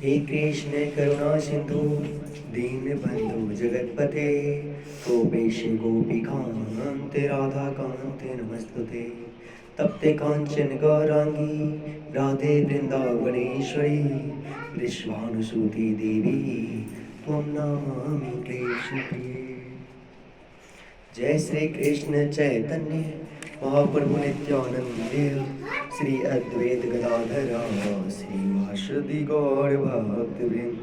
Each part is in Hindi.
हे कृष्ण करुणा सिंधु दीन बंधु जगतपते गोपेश गोपिकांत राधा कांत नमस्तुते। तप्ते कांचन गौरांगी राधे वृंदावनेश्वरी विश्वानुसुती देवी त्वं नमामि कृष्णप्रिये। जय श्री कृष्ण चैतन्य महाप्रभु नित्यानंद श्री अद्वैत गदाधर श्रीवासदि गौर भक्तवृंद।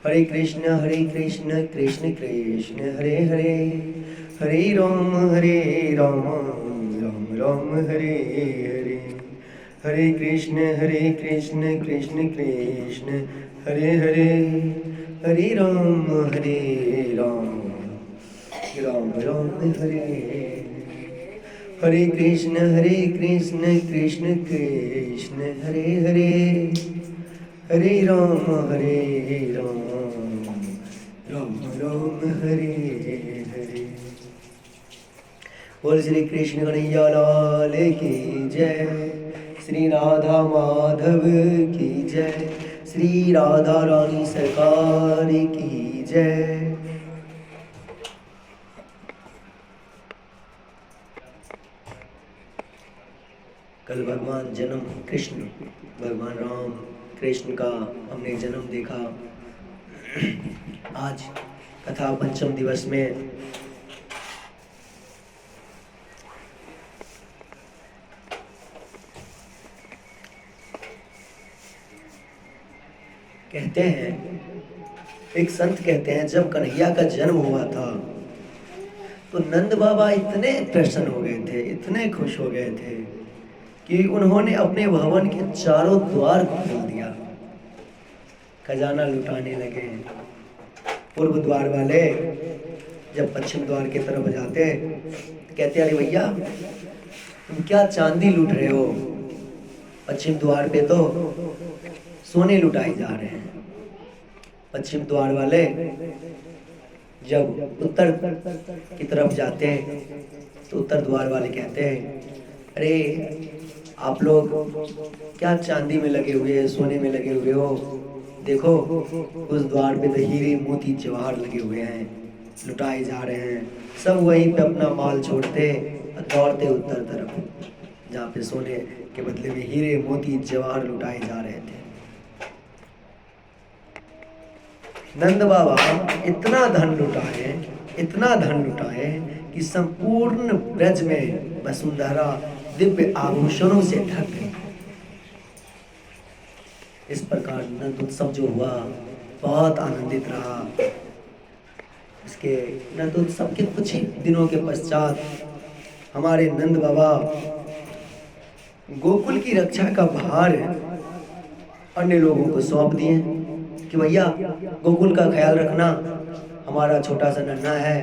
हरे कृष्ण कृष्ण कृष्ण हरे हरे, हरे राम राम राम हरे हरे। हरे कृष्ण कृष्ण कृष्ण हरे हरे, हरे राम राम राम हरे। हरे कृष्ण कृष्ण कृष्ण हरे हरे, हरे राम राम राम हरे हरे। बोल श्री कृष्ण कन्हैया लाल की जय, श्री राधा माधव की जय, श्री राधा रानी सरकार की जय। कल भगवान जन्म कृष्ण भगवान राम कृष्ण का हमने जन्म देखा। आज कथा पंचम दिवस में कहते हैं, एक संत कहते हैं, जब कन्हैया का जन्म हुआ था तो नंद बाबा इतने प्रसन्न हो गए थे, इतने खुश हो गए थे कि उन्होंने अपने भवन के चारों द्वार खोल दिया, खजाना लुटाने लगे। पूर्व द्वार वाले जब पश्चिम द्वार की तरफ जाते कहते, अरे भैया तुम क्या चांदी लूट रहे हो, पश्चिम द्वार पे तो सोने लुटाए जा रहे हैं। पश्चिम द्वार वाले जब उत्तर की तरफ जाते हैं तो उत्तर द्वार वाले कहते हैं, अरे आप लोग क्या चांदी में लगे हुए हैं, सोने में लगे हुए हो, देखो उस द्वार पे तो हीरे मोती जवाहर लगे हुए हैं, लुटाए जा रहे हैं। सब वहीं पे अपना माल छोड़ते दौड़ते उत्तर तरफ, जहाँ पे सोने के बदले में हीरे मोती जवाहर लुटाए जा रहे थे। नंद बाबा इतना धन लुटाए कि संपूर्ण ब्रज में वसुंधरा दिव्य आभूषणों से ढक गई। इस प्रकार नंद उत्सव जो हुआ बहुत आनंदित रहा। इसके नंद उत्सव के कुछ ही दिनों के पश्चात हमारे नंद बाबा गोकुल की रक्षा का भार अन्य लोगों को सौंप दिए कि भैया गोकुल का ख्याल रखना, हमारा छोटा सा नन्हा है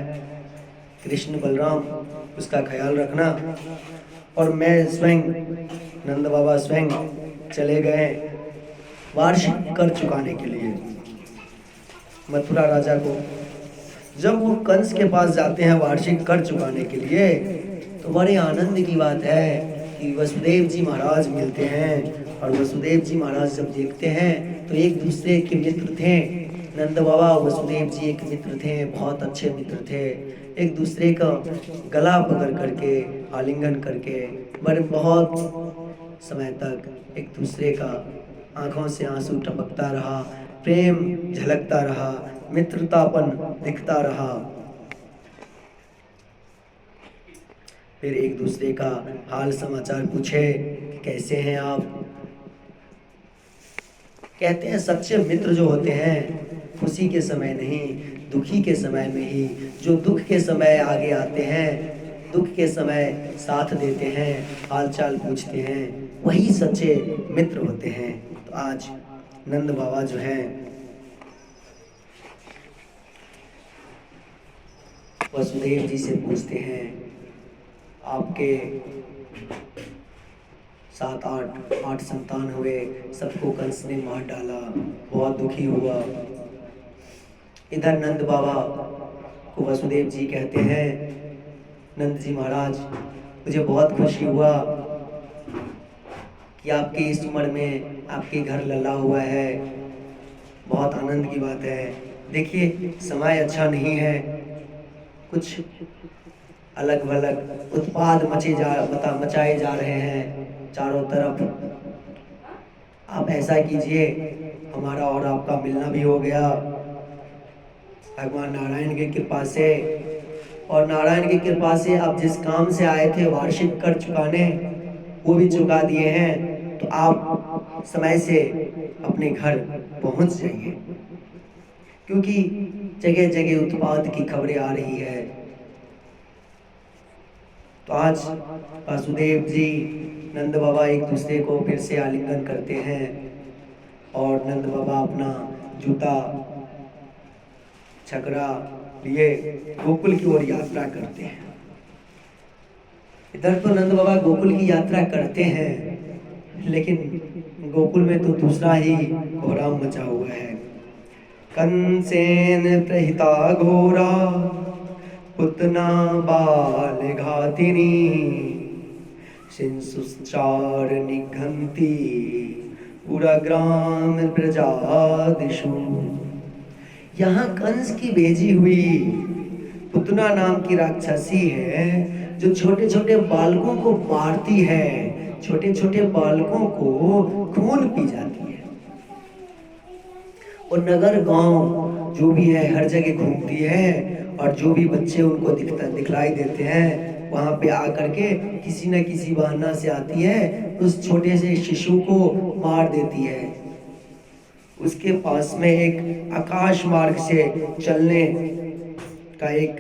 कृष्ण बलराम, उसका ख्याल रखना। और मैं स्वयं नंद बाबा स्वयं चले गए वार्षिक कर चुकाने के लिए मथुरा राजा को। जब वो कंस के पास जाते हैं वार्षिक कर चुकाने के लिए तो बड़े आनंद की बात है कि वसुदेव जी महाराज मिलते हैं। और वसुदेव जी महाराज जब देखते हैं तो एक दूसरे के मित्र थे, नंद बाबा वसुदेव जी एक मित्र थे, बहुत अच्छे मित्र थे। एक दूसरे का गला पकड़ करके आलिंगन करके बड़े बहुत समय तक एक दूसरे का आंखों से आंसू टपकता रहा, प्रेम झलकता रहा, मित्रतापन दिखता रहा। फिर एक दूसरे का हाल समाचार पूछे, कैसे हैं आप। कहते हैं सच्चे मित्र जो होते हैं खुशी के समय नहीं, दुखी के समय में ही, जो दुख के समय आगे आते हैं, दुख के समय साथ देते हैं, हालचाल पूछते हैं, वही सच्चे मित्र होते हैं। तो आज नंद बाबा जो हैं वसुदेव जी से पूछते हैं, आपके 7-8 संतान हुए, सबको कंस ने मार डाला, बहुत दुखी हुआ। इधर नंद बाबा को वसुदेव जी कहते हैं, नंद जी महाराज मुझे बहुत खुशी हुआ कि आपकी इस उम्र में आपके घर लल्ला हुआ है, बहुत आनंद की बात है। देखिए समय अच्छा नहीं है, कुछ अलग भलग उत्पाद मचाए जा रहे हैं चारों तरफ। आप ऐसा कीजिए, हमारा और आपका मिलना भी हो गया भगवान नारायण की कृपा से, और नारायण की कृपा से आप जिस काम से आए थे वार्षिक कर चुकाने, वो भी चुका दिए हैं। तो आप समय से अपने घर पहुंच जाइए, क्योंकि जगह जगह उत्पाद की खबरें आ रही है। तो आज वासुदेव जी नंद बाबा एक दूसरे को फिर से आलिंगन करते हैं, और नंद बाबा अपना जूता छकरा लिए गोकुल की ओर यात्रा करते हैं। इधर तो नंद बाबा गोकुल की यात्रा करते हैं, लेकिन गोकुल में तो दूसरा ही कोहराम मचा हुआ है। कंसेन प्रहिता घोरा पुतना बाल घातिनी शिंसुचार निघंती पूरा ग्राम प्रजादिशु। यहाँ कंस की भेजी हुई पुतना नाम की राक्षसी है, जो छोटे छोटे बालकों को मारती है, छोटे छोटे बालकों को खून पी जाती है, और नगर गांव जो भी है हर जगह घूमती है, और जो भी बच्चे उनको दिखलाई देते हैं वहां पे आकर के किसी न किसी बहाना से आती है, उस छोटे से शिशु को मार देती है। उसके पास में एक आकाश मार्ग से चलने का एक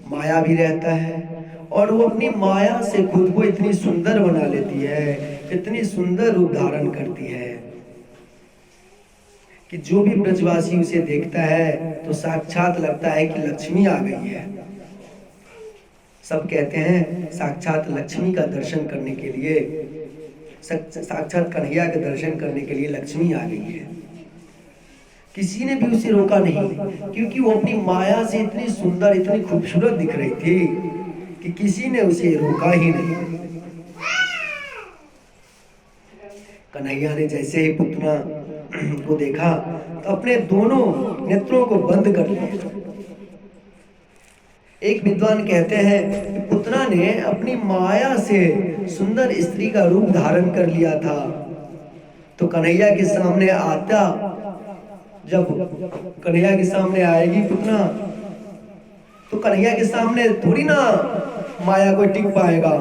माया भी रहता है, और वो अपनी माया से खुद को इतनी सुंदर बना लेती है, इतनी सुंदर रूप धारण करती है कि जो भी ब्रजवासी उसे देखता है तो साक्षात लगता है कि लक्ष्मी आ गई है। सब कहते हैं साक्षात लक्ष्मी का दर्शन करने के लिए, साक्षात कन्हैया के दर्शन करने के लिए लक्ष्मी आ गई है। किसी ने भी उसे रोका नहीं, क्योंकि वो अपनी माया से इतनी सुंदर इतनी खूबसूरत दिख रही थी कि किसी ने उसे रोका ही नहीं। कन्हैया ने जैसे ही पुतना को देखा तो अपने दोनों नेत्रों को बंद कर लिया। एक विद्वान कहते हैं कि पुतना ने अपनी माया से सुंदर स्त्री का रूप धारण कर लिया था, तो कन्हैया के सामने आता, जब कन्हैया के सामने आएगी पुतना, तो कन्हैया के सामने थोड़ी ना माया को टिक पाएगा,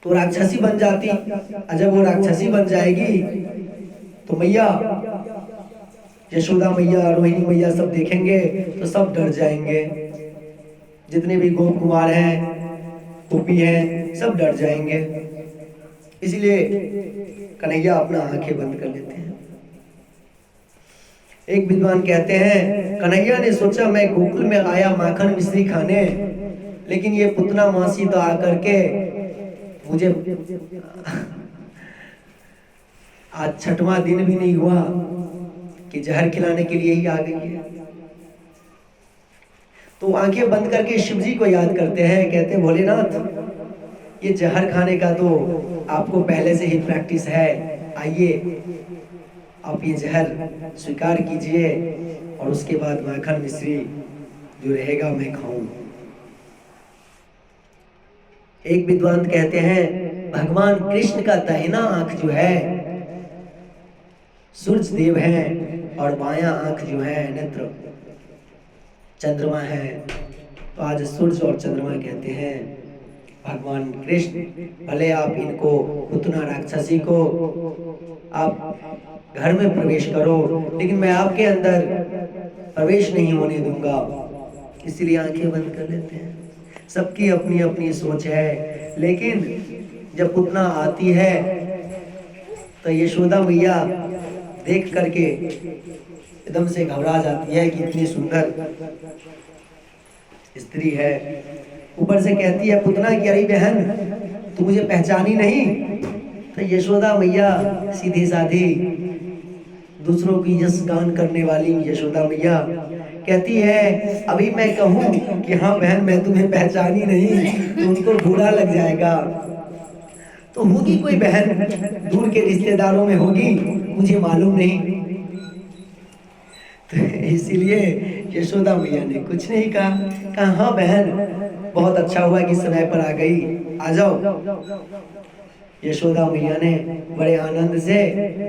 तो राक्षसी बन जाती। और जब वो राक्षसी बन जाएगी तो मैया यशोदा मैया रोहिणी मैया सब देखेंगे तो सब डर जाएंगे, जितने भी गोप कुमार हैं गोपी हैं सब डर जाएंगे। इसलिए कन्हैया अपना आंखें बंद कर लेते हैं। एक विद्वान कहते हैं कन्हैया ने सोचा मैं गोकुल में आया माखन मिश्री खाने, लेकिन ये पुतना मासी तो आकर के मुझे आज छठवां दिन भी नहीं हुआ कि जहर खिलाने के लिए ही आ गई है। तो आंखें बंद करके शिव जी को याद करते हैं, कहते हैं भोलेनाथ ये जहर खाने का तो आपको पहले से ही प्रैक्टिस है, आइए आप ये जहर स्वीकार कीजिए और उसके बाद माखन मिश्री जो रहेगा मैं खाऊं। एक विद्वान कहते हैं भगवान कृष्ण का दाहिना आंख जो है सूर्य देव है, और बायां आंख जो है नेत्र चंद्रमा है। तो आज सूर्य और चंद्रमा कहते हैं भगवान कृष्ण, भले आप इनको पुतना राक्षसी को आप घर में प्रवेश करो, लेकिन मैं आपके अंदर प्रवेश नहीं होने दूंगा। इसलिए आंखें बंद कर लेते हैं। सबकी अपनी अपनी सोच है, लेकिन जब पुतना आती है तो यशोदा मैया देख करके एकदम से घबरा जाती है कि इतनी सुंदर स्त्री है। ऊपर से कहती है पुतना की अरे बहन तू मुझे पहचानी नहीं। तो यशोदा मैया सीधी साधी दूसरों की यश गान करने वाली यशोदा मैया कहती है अभी मैं कहूँ कि हाँ बहन मैं तुम्हें पहचानी नहीं तो उनको बुरा लग जाएगा। तो होगी कोई बहन दूर के रिश्तेदारों में होगी, मुझे मालूम नहीं, तो इसीलिए यशोदा मैया ने कुछ नहीं कहा हाँ बहन, बहुत अच्छा हुआ कि समय पर आ गई, आ जाओ। यशोदा मैया ने बड़े आनंद से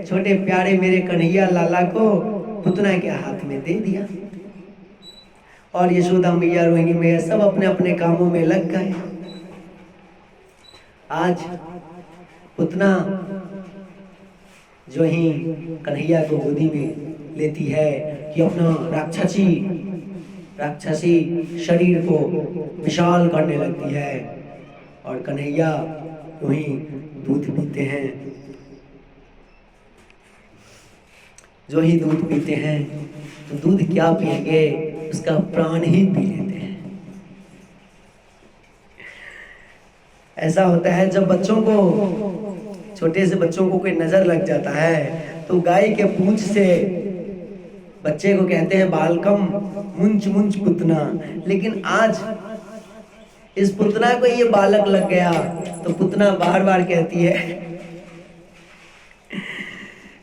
छोटे प्यारे मेरे कन्हैया लाला को पुतना के हाथ में दे दिया। और यशोदा मैया, रोहिणी मैया सब अपने अपने कामों में लग गए। आज पुतना जो ही कन्हैया को गोदी में लेती है कि अपना राक्षसी शरीर को विशाल करने लगती है। और कन्हैया वही दूध पीते हैं। जो ही दूध पीते हैं तो दूध क्या पिएंगे, उसका प्राण ही पी लेते हैं। ऐसा होता है जब बच्चों को, छोटे से बच्चों को कोई नजर लग जाता है तो गाय के पूंछ से बच्चे को कहते हैं बालकम मुंच मुंच पुतना। लेकिन आज इस पुतना को ये बालक लग गया तो पुतना बार बार कहती है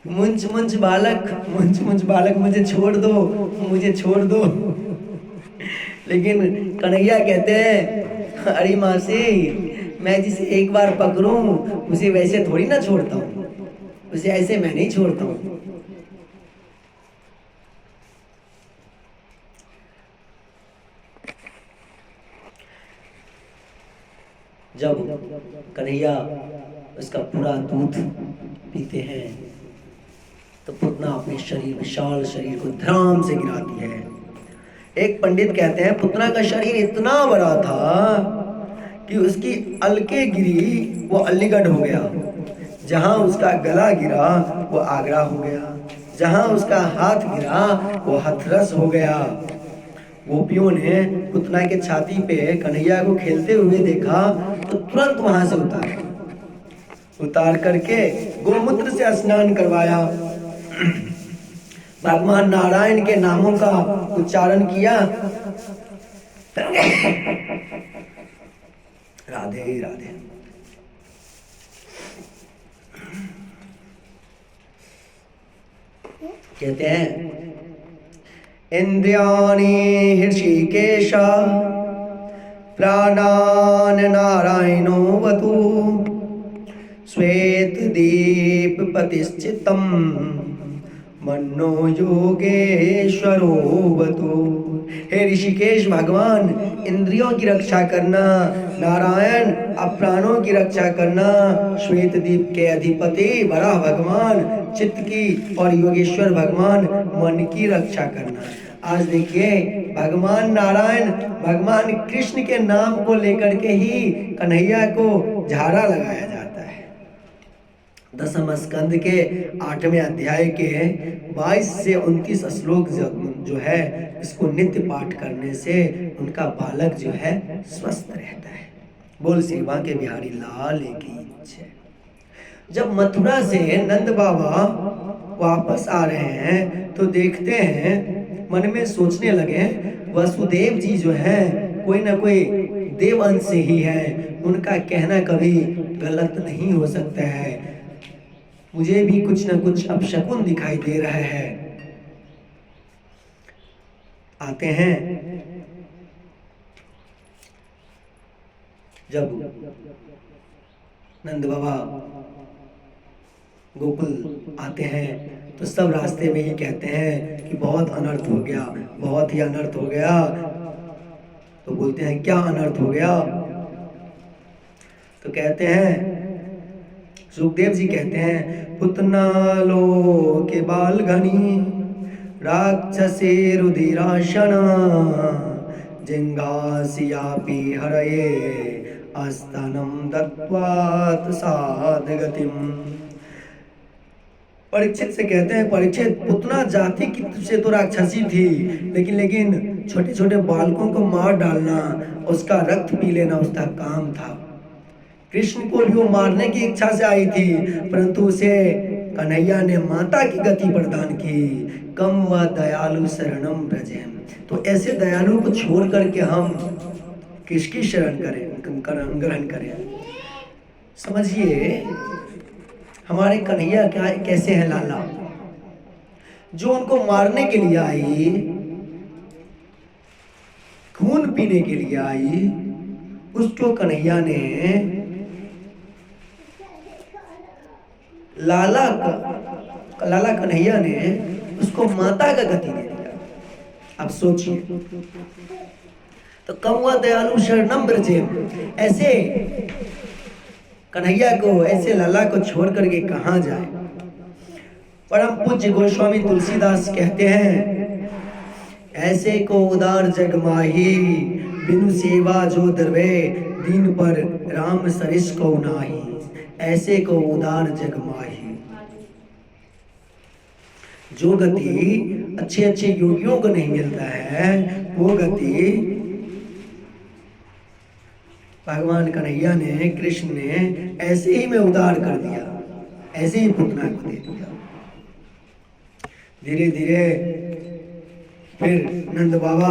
मुंच मुंच बालक मुझे छोड़ दो। लेकिन कन्हैया कहते हैं अरे मासी, मैं जिसे एक बार पकड़ूं उसे वैसे थोड़ी ना छोड़ता हूं, उसे ऐसे मैं नहीं छोड़ता हूं। जब कन्हैया उसका पूरा दूध पीते हैं तो पुतना अपने विशाल शरीर को धड़ाम से गिराती है। एक पंडित कहते हैं पुतना का शरीर इतना बड़ा था कि उसकी अलके गिरी वो अलीगढ़ हो गया, जहां उसका गला गिरा वो आगरा हो गया, जहां उसका हाथ गिरा वो हथरस हो गया। गोपियों ने पुतना के छाती पे कन्हैया को खेलते हुए देखा तो तुरंत वहां से उतार करके गोमूत्र से स्नान करवाया, भगवान नारायण के नामों का उच्चारण किया। राधे राधे। कहते हैं इंद्रियाणि हृषिकेश प्राणान नारायणो वतु श्वेत दीप प्रतिष्ठितम मनो योगेश्वरो वतु। हे ऋषिकेश, भगवान इंद्रियों की रक्षा करना, नारायण अब प्राणों की रक्षा करना, श्वेत दीप के अधिपति बड़ा भगवान चित्त की और योगेश्वर भगवान मन की रक्षा करना। आज देखिए भगवान नारायण, भगवान कृष्ण के नाम को लेकर के ही कन्हैया को झाड़ा लगाया जाता है। दसम स्कंद के 8वें अध्याय के 22 से 29 श्लोक जो है, इसको नित्य पाठ करने से उनका बालक जो है स्वस्थ रहता है। बोल श्री बांके बिहारी लाल की जय। जब मथुरा से नंद बाबा वापस आ रहे हैं तो देखते हैं, मन में सोचने लगे वसुदेव जी जो है कोई ना कोई देव अंश से ही है, उनका कहना कभी गलत नहीं हो सकता है। मुझे भी कुछ ना कुछ अपशकुन दिखाई दे रहा है। आते हैं, जब नंद बाबा गोकुल आते हैं तो सब रास्ते में ही कहते हैं कि बहुत अनर्थ हो गया, बहुत ही अनर्थ हो गया। तो बोलते हैं क्या अनर्थ हो गया? तो कहते हैं, सुखदेव जी कहते हैं पुतना लो के बाल घनी राक्षसे रुधिराशना जिंगासियापि हरये अस्तनम दत्वात साध गतिम। परीक्षित से कहते हैं, परीक्षित पुतना जाति की से तो राक्षसी थी, लेकिन छोटे छोटे बालकों को मार डालना, उसका रक्त पी लेना उसका काम था। कृष्ण को भी वो मारने की इच्छा से आई थी, परंतु उसे कन्हैया ने माता की गति प्रदान की। कम व दयालु शरणम ब्रजेम। तो ऐसे दयालु को छोड़ करके हम किसकी शरण ग्रहण करें? समझिए हमारे कन्हैया क्या कैसे हैं लाला। जो उनको मारने के लिए आई, खून पीने के लिए आई, उसको कन्हैया ने लाला कन्हैया ने उसको माता का गति दे दिया। अब सोचिए, तो कौआ दयालु शरणम ब्रजेम, ऐसे कन्हैया को, ऐसे लाला को छोड़ करके कहां जाए। परम पूज्य गोस्वामी तुलसीदास कहते हैं, ऐसे को उदार जग माही, बिनु सेवा जो दरवे, दीन पर राम सरिस को नाही। ऐसे को उदार जग माही, जो गति अच्छे अच्छे योगियों को नहीं मिलता है, वो गति भगवान कन्हैया ने, कृष्ण ने ऐसे ही में उदार कर दिया, ऐसे ही पुतना को दे दिया। धीरे धीरे फिर नंद बाबा,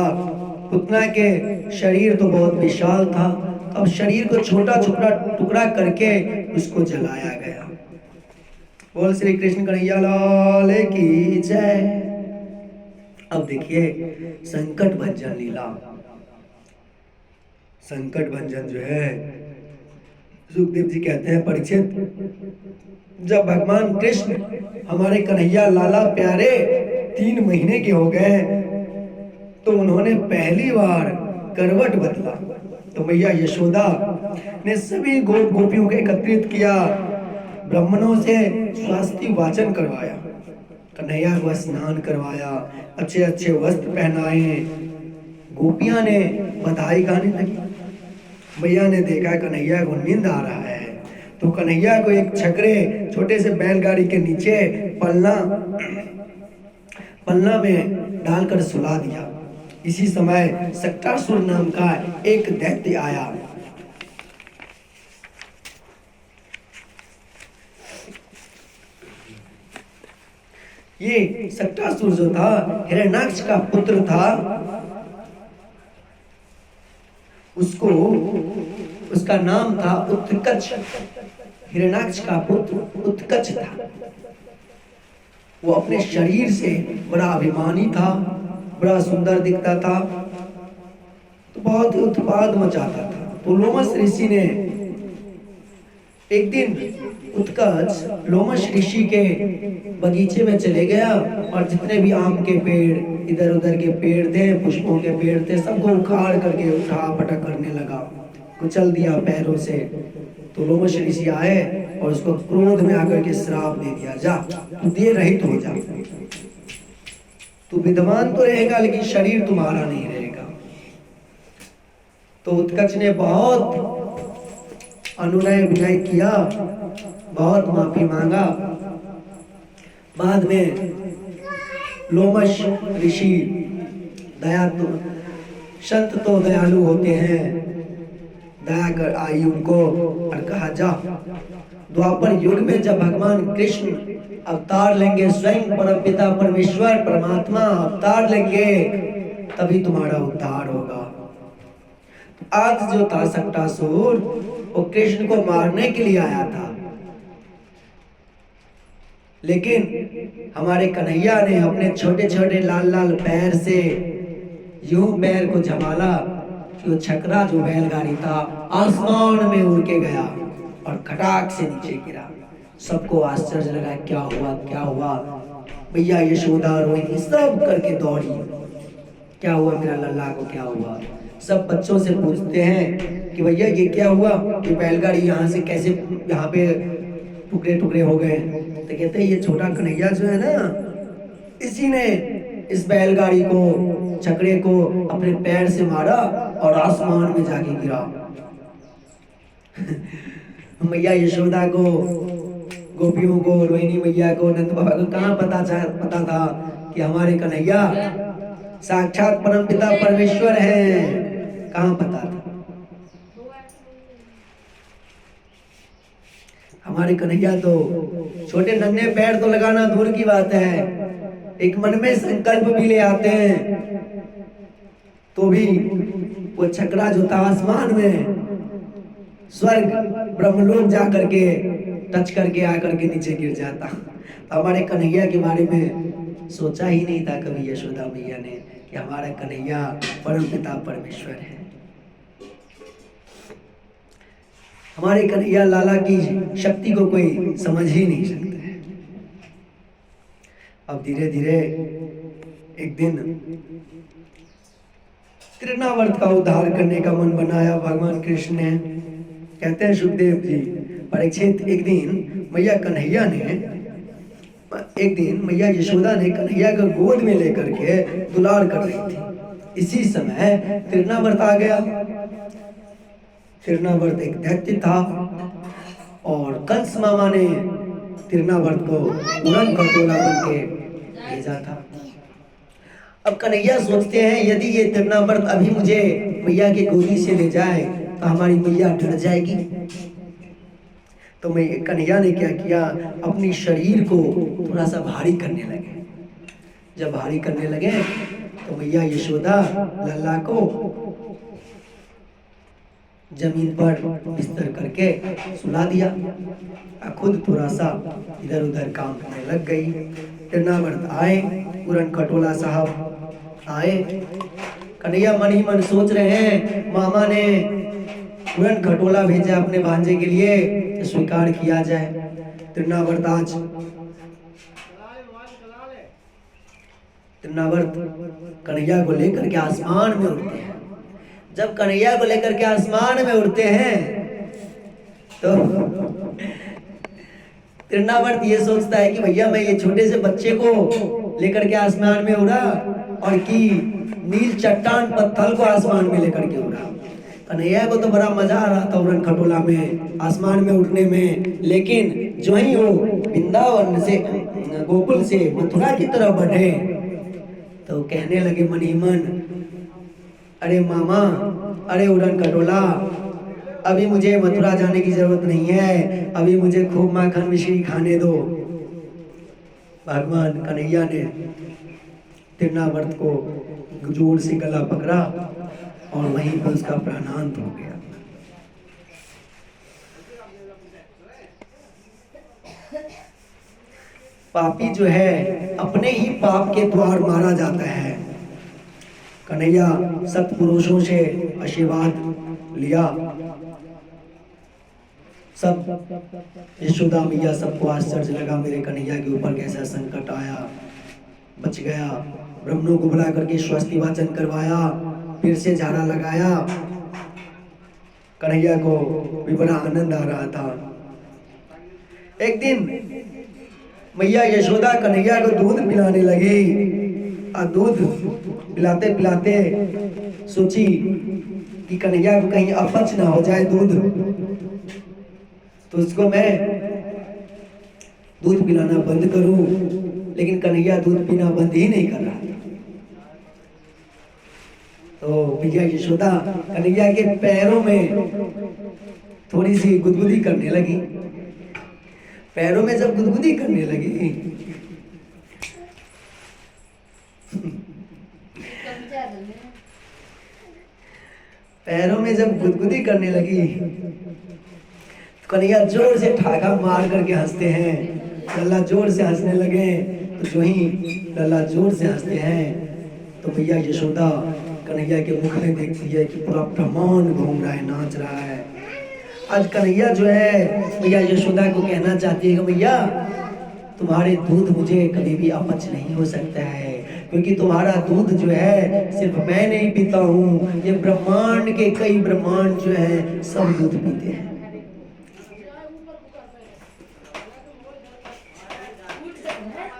पुतना के शरीर तो बहुत विशाल था, अब शरीर को छोटा छोटा टुकड़ा करके उसको जलाया गया। बोल श्री कृष्ण कन्हैया लाल की जय। अब देखिए संकट भंजन लीला। संकट भंजन जो है, सुखदेव जी कहते हैं, परीक्षित, जब भगवान कृष्ण हमारे कन्हैया लाला प्यारे 3 महीने के हो गए, तो उन्होंने पहली बार करवट बदला। तो मैया यशोदा ने सभी गोपियों को एकत्रित किया, ब्राह्मणों से स्वास्थ्य वाचन करवाया, कन्हैया को स्नान करवाया, अच्छे अच्छे वस्त्र पहनाए, गोपियां ने बधाई गाने लगी। मैया ने देखा कन्हैया को नींद आ रहा है, तो कन्हैया को एक छकरे छोटे से बैलगाड़ी के नीचे पलना में डालकर सुला दिया। इसी समय सक्टासुर नाम का एक दैत्य आया। ये सक्टासुर जो था, हिरण्याक्ष का पुत्र था, उसका नाम था उत्कच। हिरण्याक्ष का पुत्र उत्कच था। वो अपने शरीर से बड़ा अभिमानी था, बड़ा सुंदर दिखता था, तो बहुत उत्पाद मचाता था। तो लोमश ऋषि ने एक दिन, उत्कच लोमश ऋषि के बगीचे में चले गया और जितने भी आम के पेड़, इधर उधर के पेड़ थे, पुष्पों के पेड़ थे, सबको उखाड़ करके उठा पटक करने लगा, कुचल दिया पैरों से। तो लोमश ऋषि आए और उसको क्रोध में आकर के श्राप दे दिया, जा तू देह रहित हो जा, तू विद्वान तो रहेगा लेकिन शरीर तुम्हारा नहीं रहेगा। तो उत्कच ने बहुत अनुनय विनय किया, बहुत माफी मांगा। बाद में लोमश ऋषि, दया तो संत तो दयालु होते हैं, दया कर आई उनको और कहा, जा द्वापर युग में जब भगवान कृष्ण अवतार लेंगे, स्वयं परमपिता परमेश्वर परमात्मा अवतार लेंगे, तभी तुम्हारा उद्धार होगा। आज जो था सक्टासुर, वो कृष्ण को मारने के लिए आया था, लेकिन हमारे कन्हैया ने अपने छोटे छोटे लाल लाल पैर से यूं पैर को झमाला कि वो छकरा जो बैलगाड़ी था आसमान में उड़ के गया और खटाक से नीचे गिरा। सबको आश्चर्य लगा, क्या हुआ क्या हुआ। भैया यशोदा रोहिणी सब करके दौड़ी, क्या हुआ मेरा लल्ला को, क्या हुआ। सब बच्चों से पूछते हैं कि भैया ये क्या हुआ, कि बैलगाड़ी यहाँ से कैसे यहाँ पे टुकड़े टुकड़े हो गए। तो कहते हैं ये छोटा कन्हैया जो है ना, इसी ने इस बैलगाड़ी को, छकड़े को अपने पैर से मारा और आसमान में जाके गिरा। मैया यशोदा को, गोपियों को, रोहिणी मैया को, नंद बाबा को कहाँ पता था कि हमारे कन्हैया साक्षात परमपिता परमेश्वर है, कहाँ पता था। हमारे कन्हैया तो छोटे नन्हे पैर तो लगाना दूर की बात है, एक मन में संकल्प भी ले आते हैं, तो भी वो छकड़ा जो था आसमान में, स्वर्ग ब्रह्मलोक जा करके टच करके आकर के नीचे गिर जाता। हमारे कन्हैया के बारे में सोचा ही नहीं था कभी यशोदा मैया ने कि हमारा कन्हैया परम पिता परमेश्वर है। हमारे कन्हैया लाला की शक्ति को कोई समझ ही नहीं सकता है। अब धीरे धीरे एक दिन तृणावर्त का उद्धार करने का मन बनाया भगवान कृष्ण ने। कहते हैं सुखदेव जी, परीक्षित, एक दिन मैया यशोदा ने कन्हैया को गोद में लेकर के दुलार कर रही थी। इसी समय तृणावर्त आ गया। तृणावर्त एक दैत्य था और कंस मामा ने तृणावर्त को उड़न खटोला बन के भेजा था। अब कन्हैया सोचते हैं यदि ये तृणावर्त अभी मुझे मैया की गोदी से ले जाए तो हमारी मैया डर जाएगी। तो मैं कन्हैया ने क्या किया, अपनी शरीर को थोड़ा सा भारी करने लगे। जब भारी करने लगे तो मैया यशोदा लल्ला को जमीन पर बिस्तर करके सुला दिया, खुद थोड़ा सा इधर उधर काम करने लग गई। तृणावर्त आए, पूरन खटोला साहब आए। कन्हैया मन ही मन सोच रहे हैं मामा ने पूरन खटोला भेजा अपने भांजे के लिए, तो स्वीकार किया जाए। तृणावर्त कन्हैया को लेकर के आसमान में उड़ते हैं। जब कन्हैया को लेकर के आसमान में उड़ते हैं तो तृणावर्त ये सोचता है कि भैया मैं ये छोटे से बच्चे को लेकर के आसमान में उड़ा और कि नील चट्टान पत्थर को आसमान में लेकर के उड़ा। कन्हैया को तो बड़ा मजा आ रहा था उड़न खटोला में, आसमान में उड़ने में। लेकिन जो ही वो वृंदावन से, गोकुल से मथुरा की तरफ बढ़े तो कहने लगे मन ही मन, अरे मामा, अरे उड़न खटोला, अभी मुझे मथुरा जाने की जरूरत नहीं है, अभी मुझे खूब माखन मिश्री खाने दो। भगवान कन्हैया ने तृणावर्त को जोर से गला पकड़ा और वहीं पर उसका प्राणांत हो गया। पापी जो है अपने ही पाप के द्वार मारा जाता है। कन्हैया सत्पुरुषों से आशीर्वाद लिया। सब यशोदा मैया सबको आश्चर्य लगा, मेरे कन्हैया के ऊपर कैसा संकट आया, बच गया। ब्राह्मणों को बुला करके स्वस्ति वाचन करवाया, फिर से झाड़ा लगाया। कन्हैया को भी बड़ा आनंद आ रहा था। एक दिन मैया यशोदा कन्हैया को दूध पिलाने लगी और दूध पिलाते पिलाते सोची कि कन्हैया को कहीं अपच ना हो जाए दूध, तो उसको मैं दूध पिलाना बंद करूं। लेकिन कन्हैया दूध पीना बंद ही नहीं कर रहा। तो मैया यशोदा कन्हैया के पैरों में थोड़ी सी गुदगुदी करने लगी। पैरों में जब गुदगुदी करने लगी पैरों में जब गुदगुदी करने लगी तो कन्हैया जोर से ठाका मार करके हंसते हैं। लल्ला जोर से हंसने लगे तो जो ही लल्ला जोर से हंसते हैं तो मैया यशोदा कन्हैया के मुख में देखती है कि पूरा ब्रह्मांड घूम रहा है, नाच रहा है। आज कन्हैया जो है मैया यशोदा को कहना चाहती है कि मैया तुम्हारे दूध मुझे कभी भी अपच नहीं हो सकता है, क्योंकि तुम्हारा दूध जो है सिर्फ मैं नहीं पीता हूँ, ये ब्रह्मांड के कई ब्रह्मांड जो है सब दूध पीते हैं।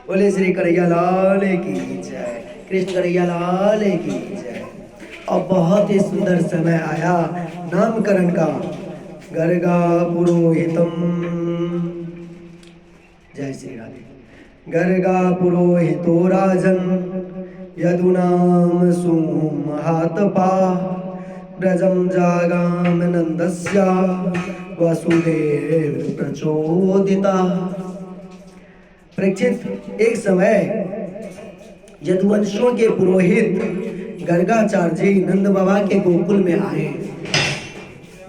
बोले श्री कन्हैया लाल की जय, कृष्ण कन्हैया लाल की जय। और बहुत ही सुंदर समय आया नामकरण का। गर्गा पुरोहितम, जय श्री राधे। गर्गा पुरोहितो राजन यदुनाम सुमहातपा ब्रजम जागाम नंदस्या वसुदेव प्रचोदिता। परीक्षित, एक समय यदुवंशों के पुरोहित गर्गाचार्य जी नंद बाबा के गोकुल में आए।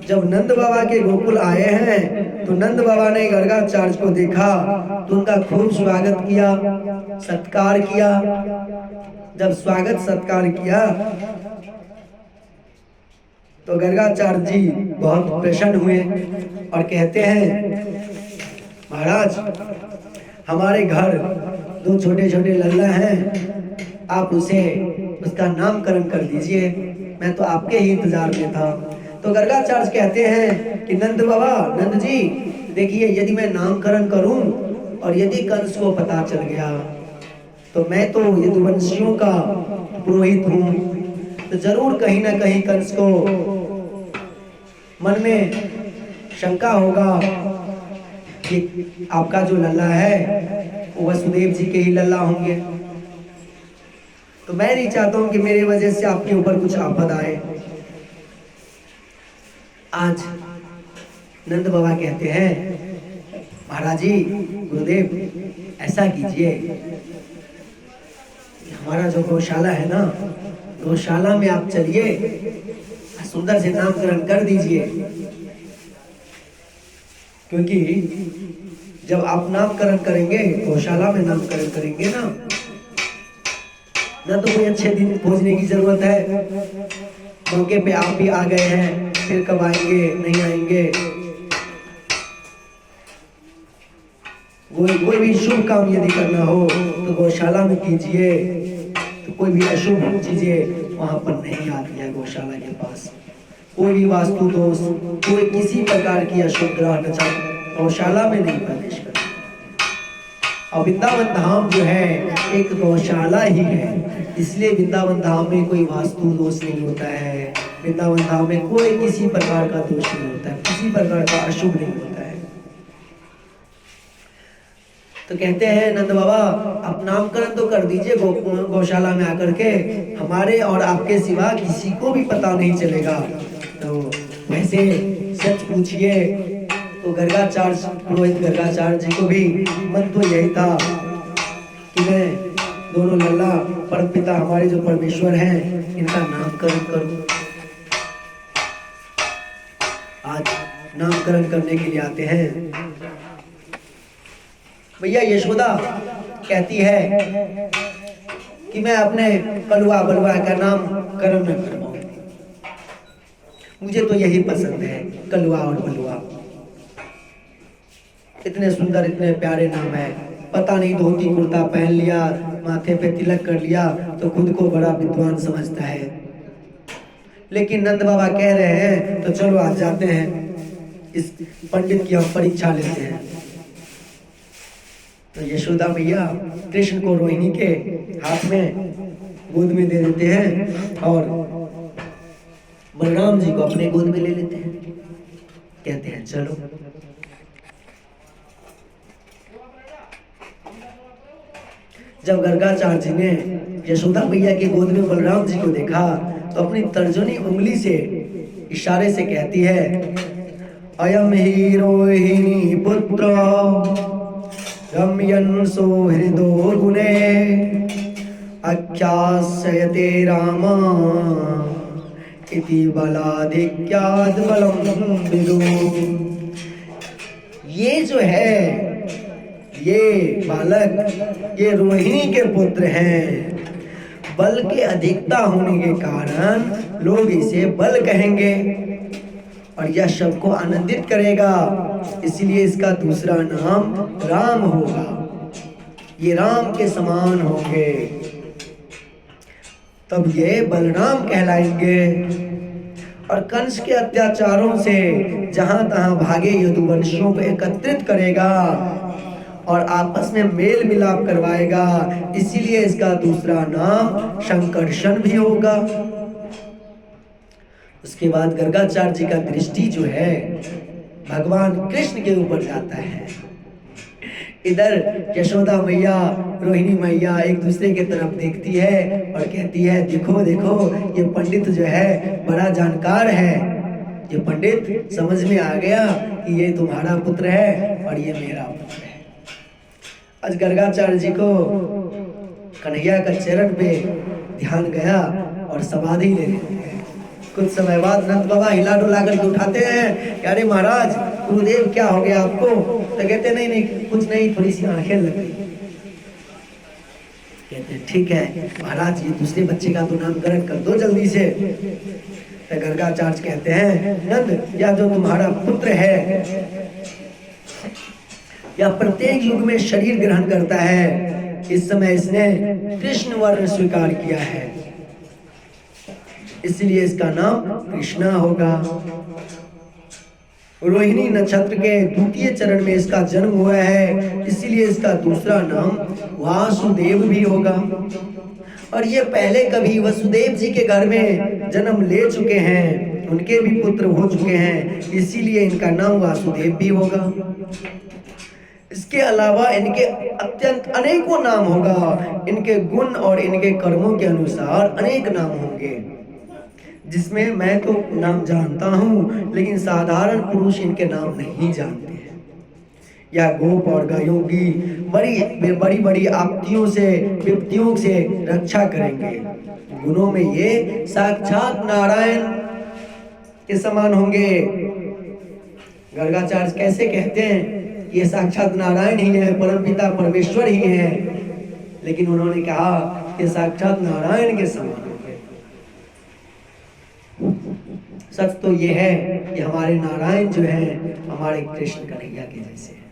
जब नंद बाबा के गोकुल आए हैं तो नंद बाबा ने गर्गाचार्य को देखा तो उनका खूब स्वागत किया, सत्कार किया। जब स्वागत सत्कार किया तो गर्गाचार्य जी बहुत प्रसन्न हुए और कहते हैं, महाराज हमारे घर 2 छोटे छोटे लल्ला हैं, आप उसका नामकरण कर दीजिए, मैं तो आपके ही इंतजार में था। तो गर्गाचार्य कहते हैं कि नंद बाबा, नंद जी देखिए, यदि मैं नामकरण करूं और यदि कंस को पता चल गया तो मैं तो यदुवंशियों का पुरोहित हूं, तो जरूर कहीं ना कहीं कंस को मन में शंका होगा कि आपका जो लल्ला है वो वसुदेव जी के ही लल्ला होंगे। तो मैं नहीं चाहता हूं कि मेरे वजह से आपके ऊपर कुछ आफत आए। आज नंद बाबा कहते हैं, महाराज जी, गुरुदेव ऐसा कीजिए, हमारा जो गौशाला है ना, गौशाला में आप चलिए, सुंदर से नामकरण कर दीजिए, क्योंकि जब आप नामकरण करेंगे, गौशाला में नामकरण करेंगे ना तो कोई अच्छे दिन खोजने की जरूरत है। मौके पे आप भी आ गए हैं, फिर कब आएंगे, नहीं आएंगे। कोई भी शुभ काम यदि करना हो तो गौशाला में कीजिए, तो कोई भी अशुभ चीजें वहां पर नहीं आती है। गौशाला के पास कोई भी वास्तु दोष, कोई किसी प्रकार की अशुभ ग्रह नक्षत्र गौशाला में नहीं प्रवेश करता। और वृंदावन धाम जो है एक गौशाला ही है, इसलिए वृंदावन धाम में कोई वास्तु दोष नहीं होता है। वृंदावन धाम में कोई किसी प्रकार का दोष नहीं होता है, किसी प्रकार का अशुभ नहीं होता है। तो कहते हैं नंद बाबा, आप नामकरण तो कर दीजिए गौशाला में आकर के, हमारे और आपके सिवा किसी को भी पता नहीं चलेगा। तो वैसे सच पूछिए तो गर्गाचार्य, पुरोहित गर्गाचार्य जी को भी मन तो यही था कि मैं दोनों लल्ला परमपिता हमारे जो परमेश्वर हैं इनका नामकरण करूं। आज नामकरण करने के लिए आते हैं। भैया यशोदा कहती है कि मैं अपने कलुआ बलुआ का नामकरण न करवाऊं, मुझे तो यही पसंद है, कलुआ और बलुआ। इतने सुंदर, इतने प्यारे नाम है। पता नहीं धोती कुर्ता पहन लिया, माथे पे तिलक कर लिया तो खुद को बड़ा विद्वान समझता है। लेकिन नंद बाबा कह रहे हैं तो चलो आज जाते हैं, इस पंडित की हम परीक्षा लेते हैं। तो यशोदा मैया कृष्ण को रोहिणी के हाथ में गोद में दे देते हैं और बलराम जी को अपने गोद में ले लेते हैं। कहते हैं चलो। जब गर्गाचार्य जी ने यशोदा मैया की गोद में बलराम जी को देखा तो अपनी तर्जनी उंगली से इशारे से कहती है, अयम ही रोहिणी पुत्र रम्यन् सुहृदो गुणे आख्यास्यते रामा इति बलाधिक्याद् बलं विदु। ये जो है, ये बालक, ये रोहिणी के पुत्र हैं। बल के अधिकता होने के कारण लोग इसे बल कहेंगे और यह सबको आनंदित करेगा, इसलिए इसका दूसरा नाम राम होगा। ये राम के समान होंगे, तब ये बलराम कहलाएंगे। और कंस के अत्याचारों से जहां तहां भागे यदुवंशियों को एकत्रित करेगा और आपस में मेल मिलाप करवाएगा, इसीलिए इसका दूसरा नाम शंकरषण भी होगा। उसके बाद गर्गाचार्य जी का दृष्टि जो है भगवान कृष्ण के ऊपर जाता है। इधर यशोदा मैया, रोहिणी मैया एक दूसरे के तरफ देखती है और कहती है, देखो देखो ये पंडित जो है बड़ा जानकार है, ये पंडित समझ में आ गया कि ये तुम्हारा पुत्र है और ये मेरा पुत्र है। आज गर्गाचार्य जी को कन्हैया का चरण पे ध्यान गया और समाधि ले लेते हैं। कुछ समय बाद नंद बाबा हिला डुला करके उठाते हैं कि अरे महाराज गुरुदेव क्या हो गया आपको? तो कहते नहीं नहीं कुछ नहीं, थोड़ी सी आंखें लग गई। कहते हैं ठीक है महाराज, ये दूसरे बच्चे का तो नामकरण कर दो जल्दी से। तो गर्गाचार्य कहते हैं नंद, या जो तुम्हारा पुत्र है या प्रत्येक युग में शरीर ग्रहण करता है, इस समय इसने कृष्ण वर्ण स्वीकार किया है, इसलिए इसका नाम कृष्णा होगा। रोहिणी नक्षत्र के द्वितीय चरण में इसका जन्म हुआ है, इसीलिए इसका दूसरा नाम वासुदेव भी होगा। और ये पहले कभी वसुदेव जी के घर में जन्म ले चुके हैं, उनके भी पुत्र हो चुके हैं, इसीलिए इनका नाम वासुदेव भी होगा। इसके अलावा इनके अत्यंत अनेकों नाम होगा, इनके गुण और इनके कर्मों के अनुसार अनेक नाम होंगे, जिसमें मैं तो नाम जानता हूँ लेकिन साधारण पुरुष इनके नाम नहीं जानते हैं। या गोप और गायों की बड़ी बड़ी आपत्तियों से विपत्तियों से रक्षा करेंगे। गुणों में ये साक्षात नारायण के समान होंगे। गर्गाचार्य कैसे कहते हैं ये साक्षात नारायण ही है, परमपिता परमेश्वर ही है, लेकिन उन्होंने कहा कि साक्षात नारायण के समान होंगे। सच तो ये है कि हमारे नारायण जो है हमारे कृष्ण कन्हैया के जैसे हैं।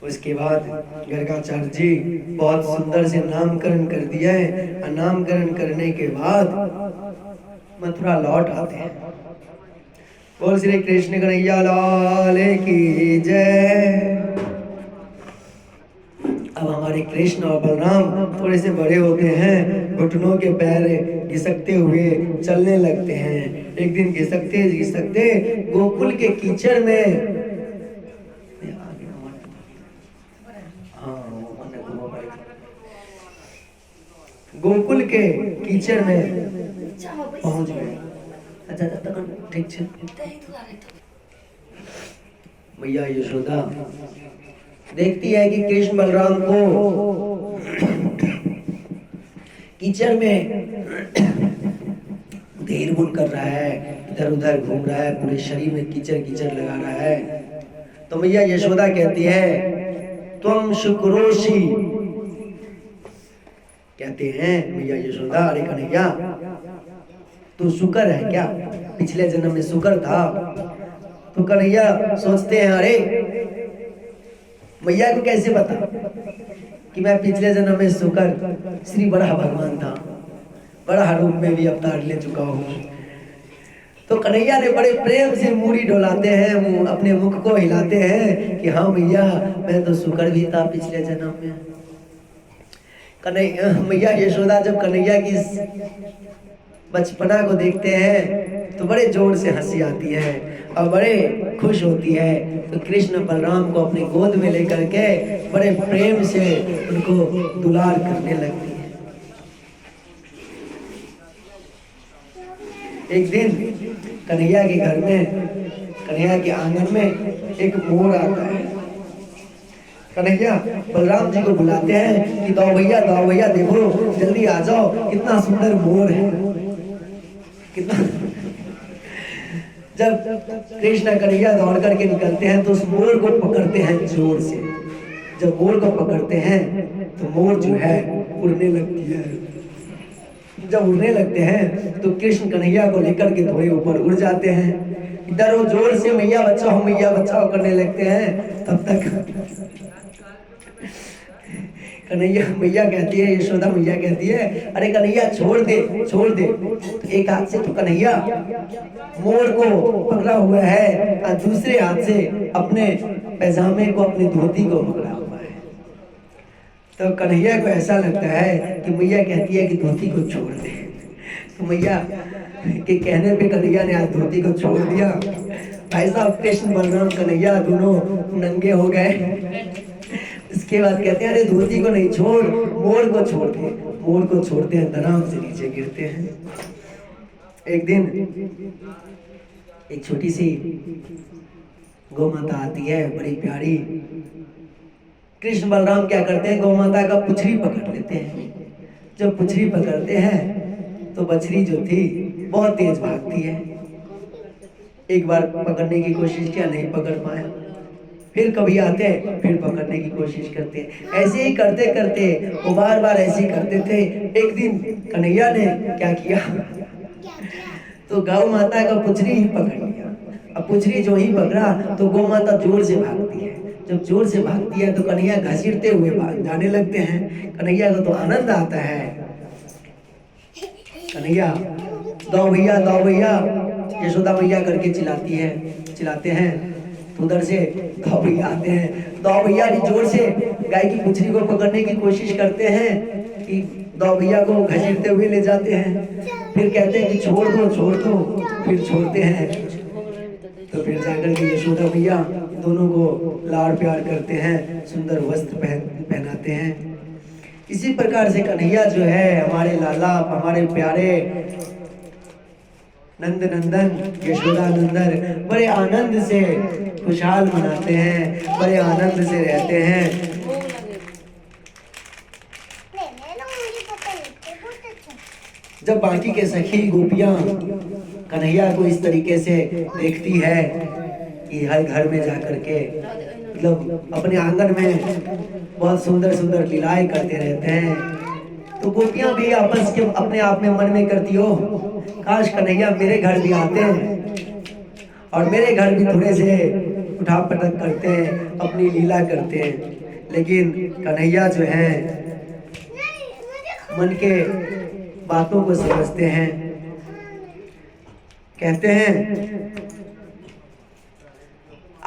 उसके बाद गर्गाचार्य जी बहुत सुंदर से नामकरण कर दिया है, और नामकरण करने के बाद मथुरा लौट आते हैं। बोल श्री कृष्ण कन्हैया लाल की जय। अब हमारे कृष्ण और बलराम थोड़े से बड़े होते हैं, घुटनों के पैर घिसकते हुए चलने लगते हैं। एक दिन घिसकते घिसकते गोकुल के कीचड़ में, गोकुल के कीचड़ में पहुंच गए। अच्छा ठीक है। मैया यशोदा देखती है कि कृष्ण बलराम को कीचड़ में देर बुन कर रहा है, इधर उधर घूम रहा है, पूरे शरीर में कीचड़ कीचड़ लगा रहा है। तो मैया यशोदा कहती है तुम शुक्रोशी, कहते हैं मैया यशोदा अरे कन्हैया तू शुक्र है क्या? पिछले जन्म में शुक्र था। तो कन्हैया सोचते हैं अरे मैया को कैसे पता कि मैं पिछले जन्म में शुक्र श्री बड़ा भगवान था, बड़ा रूप में भी अवतार ले चुका हूँ। तो कन्हैया ने बड़े प्रेम से मूड़ी डोलाते हैं, अपने मुख को हिलाते हैं कि हाँ मैया मैं तो शुक्र भी था पिछले जन्म में। कन्हैया मैया यशोदा जब कन्हैया की बचपना को देखते हैं तो बड़े जोर से हंसी आती है और बड़े खुश होती है। तो कृष्ण बलराम को अपने गोद में लेकर के बड़े प्रेम से उनको दुलार करने लगती है। एक दिन कन्हैया के घर में, कन्हैया के आंगन में एक मोर आता है। कन्हैया बलराम जी को बुलाते हैं कि दाओ भैया देखो जल्दी आ जाओ, कितना सुंदर मोर है, कितना। जब कृष्ण कन्हैया दौड़ करके निकलते हैं तो उस मोर को पकड़ते हैं जोर से। जब मोर को पकड़ते हैं तो मोर जो है उड़ने लगती है। जब उड़ने लगते हैं तो कृष्ण कन्हैया को लेकर के थोड़े ऊपर उड़ जाते हैं। इधर वो जोर से मैया बचाओ करने लगते हैं। तब तक कन्हैया मैया कहती है, यशोदा मैया कहती है अरे कन्हैया छोड़ दे। तो एक हाथ से तो कन्हैया मोर को पकड़ा हुआ है और दूसरे हाथ से अपने पैजामे को, अपनी धोती को पकड़ा हुआ है। तो कन्हैया को ऐसा लगता है कि मैया कहती है कि धोती को छोड़ दे। तो मैया के कहने पे कन्हैया ने आज धोती को छोड़ दिया। भाई साहब कृष्ण बलराम कन्हैया दोनों नंगे हो गए। इसके बाद कहते हैं अरे धोती को नहीं छोड़, मोर को छोड़ दे। मोर को छोड़ते हैं, धड़ाम से नीचे गिरते हैं। एक दिन एक छोटी सी गौ माता आती है, बड़ी प्यारी। कृष्ण बलराम क्या करते हैं, गौ माता का पुछरी पकड़ लेते हैं। जब पुछरी पकड़ते हैं तो बछड़ी जो थी बहुत तेज भागती है। एक बार पकड़ने की कोशिश किया, नहीं पकड़ पाए, फिर कभी आते हैं, फिर पकड़ने की कोशिश करते हैं। ऐसे ही करते करते वो बार बार ऐसे ही करते थे। एक दिन कन्हैया ने क्या किया, तो गौ माता का पुछड़ी ही पकड़ लिया। अब पुछड़ी जो ही पकड़ा तो गौ माता जोर से भागती है। जब जोर से भागती है तो कन्हैया घसीटते हुए जाने लगते हैं। कन्हैया को तो आनंद आता है। कन्हैया दो भैया यशोदा मैया करके चिल्लाते हैं। तो उधर से दो भैया आते हैं। दो भैया भी जोर से गाय की पुछड़ी को पकड़ने की कोशिश करते हैं कि दो भैया को घसीटते हुए ले जाते हैं। फिर कहते हैं कि छोड़ दो, फिर छोड़ते हैं। तो फिर जाकर के यशोदा भैया दोनों को लाड़ प्यार करते हैं, सुंदर वस्त्र पहनाते हैं। इसी प्रकार से कन्हैया जो है हमारे लाला, हमारे प्यारे नंद नंदन यशोदा नंदन बड़े आनंद से खुशहाल मनाते हैं, बड़े आनंद से रहते हैं। जब बाकी के सखी गोपियां कन्हैया को इस तरीके से देखती है कि हर घर में जाकर के मतलब अपने आंगन में बहुत सुंदर सुंदर लीलाएं करते रहते हैं, तो गोपियां भी आपस के अपने आप में मन में करती हो, काश कन्हैया मेरे घर भी आते हैं और मेरे घर भी थोड़े से उठा पटक करते हैं, अपनी लीला करते हैं। लेकिन कन्हैया जो है मन के बातों को समझते हैं। कहते हैं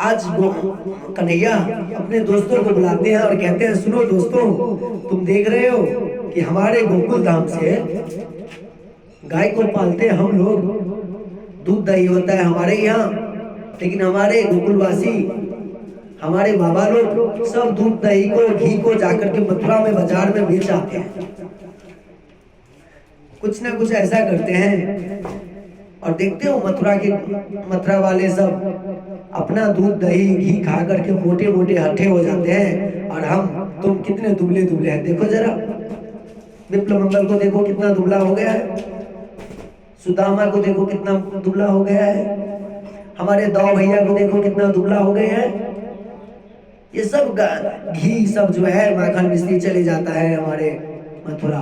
आज कन्हैया अपने दोस्तों को बुलाते हैं और कहते हैं, सुनो दोस्तों, तुम देख रहे हो कि हमारे गोकुल धाम से गाय को पालते हैं हम लोग, दूध दही होता है हमारे यहाँ, लेकिन हमारे गोकुलवासी, हमारे बाबा लोग सब दूध दही को, घी को जाकर के मथुरा में बाजार में बेच आते हैं। कुछ ना कुछ ऐसा करते हैं और देखते हो मथुरा वाले सब अपना दूध दही घी खा करके मोटे मोटे हट्टे हो जाते हैं, और तुम कितने दुबले दुबले हैं। देखो जरा विप्लव मंगल को देखो कितना दुबला हो गया है, सुदामा को देखो कितना दुबला हो गया है, हमारे दो भैया को देखो कितना दुबला हो गया है। ये सब घी सब जो है माखन मिश्री चले जाता है हमारे मथुरा।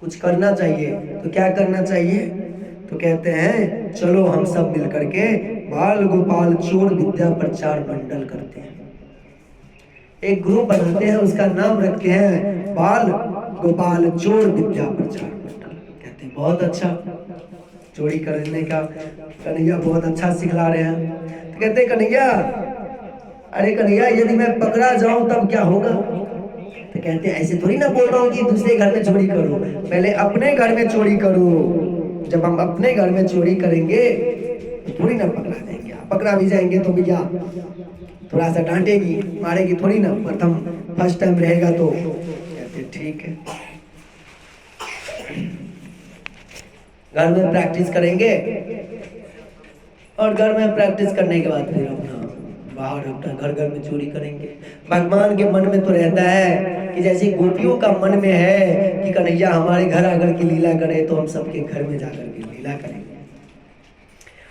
कुछ करना चाहिए, तो क्या करना चाहिए? तो कहते हैं चलो हम सब मिलकर के बाल गोपाल चोर विद्या प्रचार मंडल करते हैं। एक ग्रुप बनाते हैं, उसका नाम रखते हैं बाल गोपाल चोर विद्या प्रचार मंडल। कहते हैं बहुत अच्छा, चोरी करने का कन्हैया बहुत अच्छा सिखला रहे हैं। तो कहते हैं कन्हैया, अरे कन्हैया यदि मैं पकड़ा जाऊं तब क्या होगा? तो कहते हैं ऐसे थोड़ी ना बोल रहा हूँ कि दूसरे घर में चोरी करो, पहले अपने घर में चोरी करो। जब हम अपने घर में चोरी करेंगे तो थोड़ी ना पकड़ा जाएंगे। पकड़ा भी जाएंगे तो भैया थोड़ा सा डांटेगी मारेगी थोड़ी ना, प्रथम फर्स्ट टाइम रहेगा तो। कहते ठीक है, घर में प्रैक्टिस करेंगे और घर में प्रैक्टिस करने के बाद फिर अपना बाहर अपना घर घर में चोरी करेंगे। भगवान के मन में तो रहता है कि जैसे गोपियों का मन में है कि कन्हैया हमारे घर आकर के लीला करे, तो हम सबके घर में जाकर के लीला करेंगे।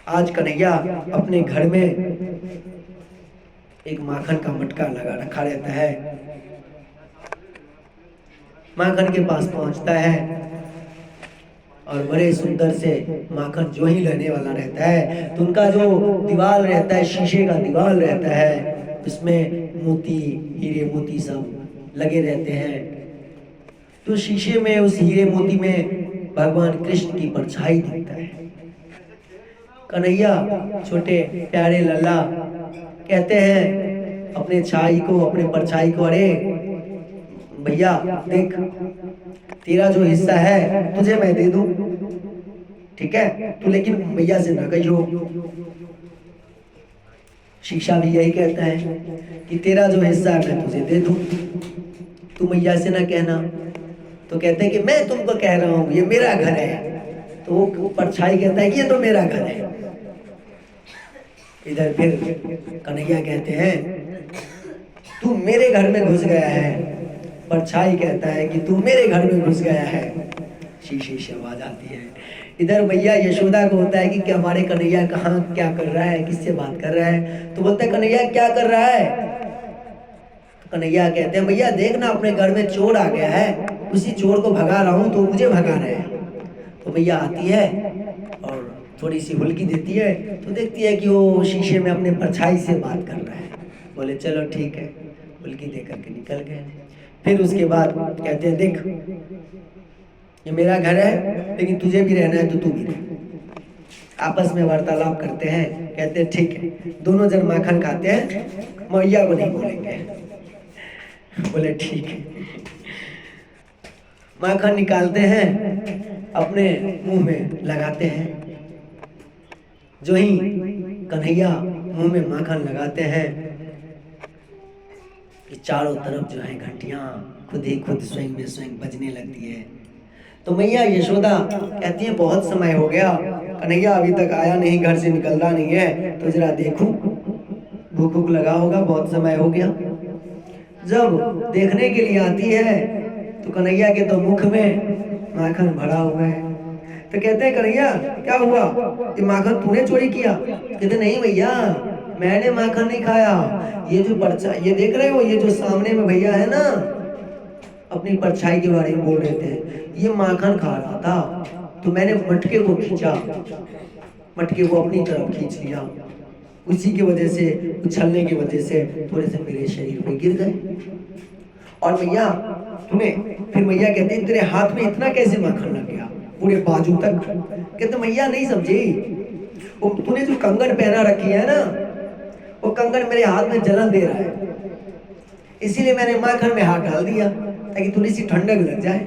आज कन्हैया अपने घर में एक माखन का मटका लगा रखा रहता है। माखन के पास पहुंचता है और बड़े सुंदर से माखन जो ही लेने वाला रहता है, तो उनका जो दीवार रहता है, शीशे का दीवार रहता है, उसमें मोती हीरे मोती सब लगे रहते हैं। तो शीशे में उस हीरे मोती में भगवान कृष्ण की परछाई दिखता है। कन्हैया छोटे प्यारे लल्ला कहते हैं अपने छाई को, अपने परछाई को, अरे भैया देख, तेरा जो हिस्सा है तुझे मैं दे दूं, ठीक है, तू लेकिन भैया से ना कहियो। शीशा भी यही कहता है कि तेरा जो हिस्सा है मैं तुझे दे दूं, तू भैया से ना कहना। तो कहते हैं कि मैं तुमको कह रहा हूं ये मेरा घर है, तो वो परछाई कहता है कि ये तो मेरा घर है। इधर फिर कन्हैया कहते हैं तू मेरे घर में घुस गया है। परछाई कहता है कि तू मेरे घर में घुस गया है। शीशी से आवाज आती है। इधर मैया यशोदा को होता है कि हमारे कन्हैया कहाँ क्या कर रहा है, किससे बात कर रहा है। तो बोलता है कन्हैया क्या कर रहा है। तो कन्हैया कहते हैं भैया देखना अपने घर में चोर आ गया है, उसी चोर को भगा रहा हूँ, तो मुझे भगा रहे हैं। तो मैया आती है और थोड़ी सी हुल्की देती है, तो देखती है कि वो शीशे में अपने परछाई से बात कर रहा है। बोले चलो ठीक है, हुल्की दे करके निकल गए। फिर उसके बाद कहते हैं देख ये मेरा घर है, लेकिन तुझे भी रहना है तो तू भी रह। आपस में वार्तालाप करते हैं, कहते हैं ठीक है, दोनों जन माखन खाते हैं, मैया को नहीं बोलेंगे। बोले ठीक है। माखन निकालते हैं, अपने मुंह में लगाते हैं। जो ही कन्हैया मुंह में माखन लगाते हैं कि चारों तरफ जो है घंटियां खुद ही खुद स्वयं में स्वयं बजने लगती है। तो मैया यशोदा कहती है बहुत समय हो गया, कन्हैया अभी तक आया नहीं, घर से निकलता नहीं है, तो जरा देखूं, भूख भूख लगा होगा, बहुत समय हो गया। जब देखने के लिए आती है तो कन्हैया के तो मुख में माखन भरा हुआ है। तो कहते हैं कन्हैया क्या हुआ, ये माखन तूने चोरी किया। कहते नहीं भैया मैंने माखन नहीं खाया, ये जो परछाई ये देख रहे हो, ये जो सामने में भैया है ना, अपनी परछाई के बारे में बोल रहे थे, ये माखन खा रहा था, तो मैंने मटके को खींचा, मटके को अपनी तरफ खींच लिया, उसी की वजह से, उछलने की वजह से थोड़े से मेरे शरीर पे गिर गए। और भैया तूने, फिर मैया कहते हैं तेरे हाथ में इतना कैसे माखन लग गया, पूरे बाजू तक। कहते मैया नहीं समझी, वो तूने जो कंगन पहना रखी है ना, वो कंगन मेरे हाथ में जलन दे रहा है, इसीलिए मैंने माखन में हाथ डाल दिया ताकि थोड़ी सी ठंडक लग जाए।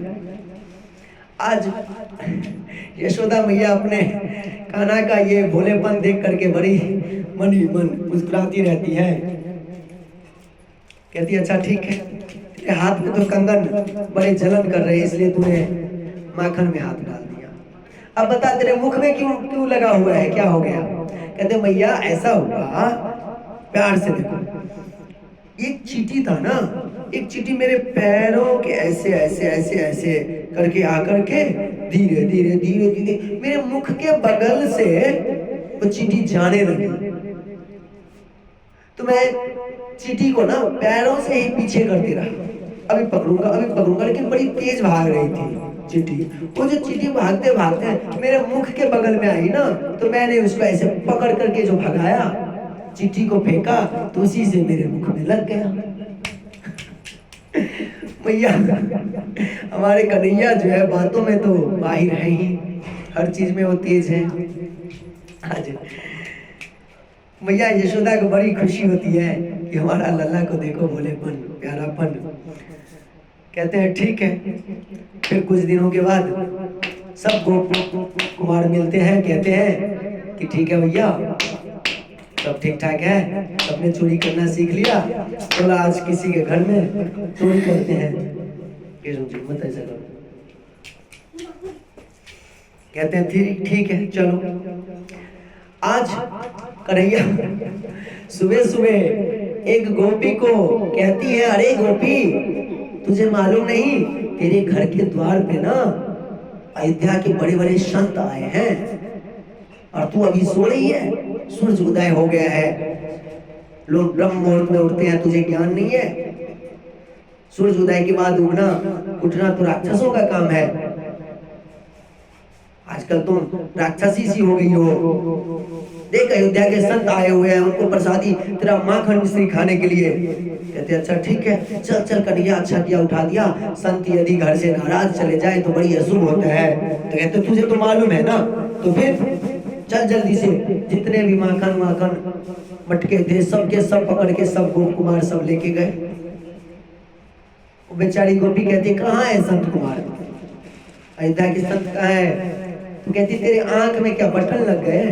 आज यशोदा मैया अपने कान्हा का ये भोलेपन देख करके बड़ी मन ही मन मुस्कुराती रहती है। कहती है अच्छा ठीक है, तेरे हाथ में तो कंगन बड़े जलन कर रहे हैं, इसलिए तूने माखन में हाथ डाल दिया। अब बता तेरे मुख में क्यों क्यों लगा हुआ है, क्या हो गया। कहते मैया ऐसा हुआ, प्यार से देखो, एक चींटी था ना, एक चींटी मेरे पैरों के ऐसे ऐसे ऐसे ऐसे करके आकर के धीरे धीरे धीरे धीरे मेरे मुख के बगल से वो चींटी जाने लगी। तो मैं चींटी को ना पैरों से ही पीछे करती रहा, अभी पकड़ूंगा, लेकिन बड़ी तेज भाग रही थी चींटी। वो जो चींटी भागते भागते मेरे मुख के बगल में आई ना, तो मैंने उसको ऐसे पकड़ करके जो भगाया, चींटी को फेंका, तो उसी से मेरे मुख में लग गया। भैया हमारे कन्हैया जो है बातों में तो माहिर है ही, हर चीज में वो तेज है। आज भैया यशोदा को बड़ी खुशी होती है कि हमारा लल्ला को देखो भोलेपन, प्यारापन। कहते हैं ठीक है। फिर कुछ दिनों के बाद सब गोप कुमार मिलते हैं, कहते हैं कि ठीक है भैया सब ठीक ठाक है, सबने चोरी करना सीख लिया, चलो आज किसी के घर में चोरी करते हैं। मत ऐसा करो। कहते हैं ठीक है चलो। आज कन्हैया सुबह सुबह एक गोपी को कहती है, अरे गोपी तुझे मालूम नहीं, तेरे घर के द्वार पे ना अयोध्या के बड़े बड़े संत आए हैं और तू अभी सो रही है, सूरज उदय हो गया है, लोग ब्रह्म मुहूर्त में उठते हैं, तुझे ज्ञान नहीं है। सूरज उदय के बाद उठना तो राक्षसों का काम है, आजकल तुम राक्षसी सी हो गई हो। देख अयोध्या के संत आए हुए हैं, उनको प्रसादी तेरा माखन मिश्री खाने के लिए। कहते अच्छा ठीक है, चल चल कन्हैया, अच्छा किया उठा दिया। संत यदि घर से नाराज चले जाए तो बड़ी अशुभ होता है। तो कहते तुझे तो मालूम है ना, तो फिर चल जल्दी से, जितने भी माखन मटके थे सबके सब पकड़ के सब गोप कुमार सब लेके गए। बेचारी गोपी कहती कहाँ है संत कुमार, अयोध्या के संत कहाँ है। तो कहती तेरे आंख में क्या बटन लग गए,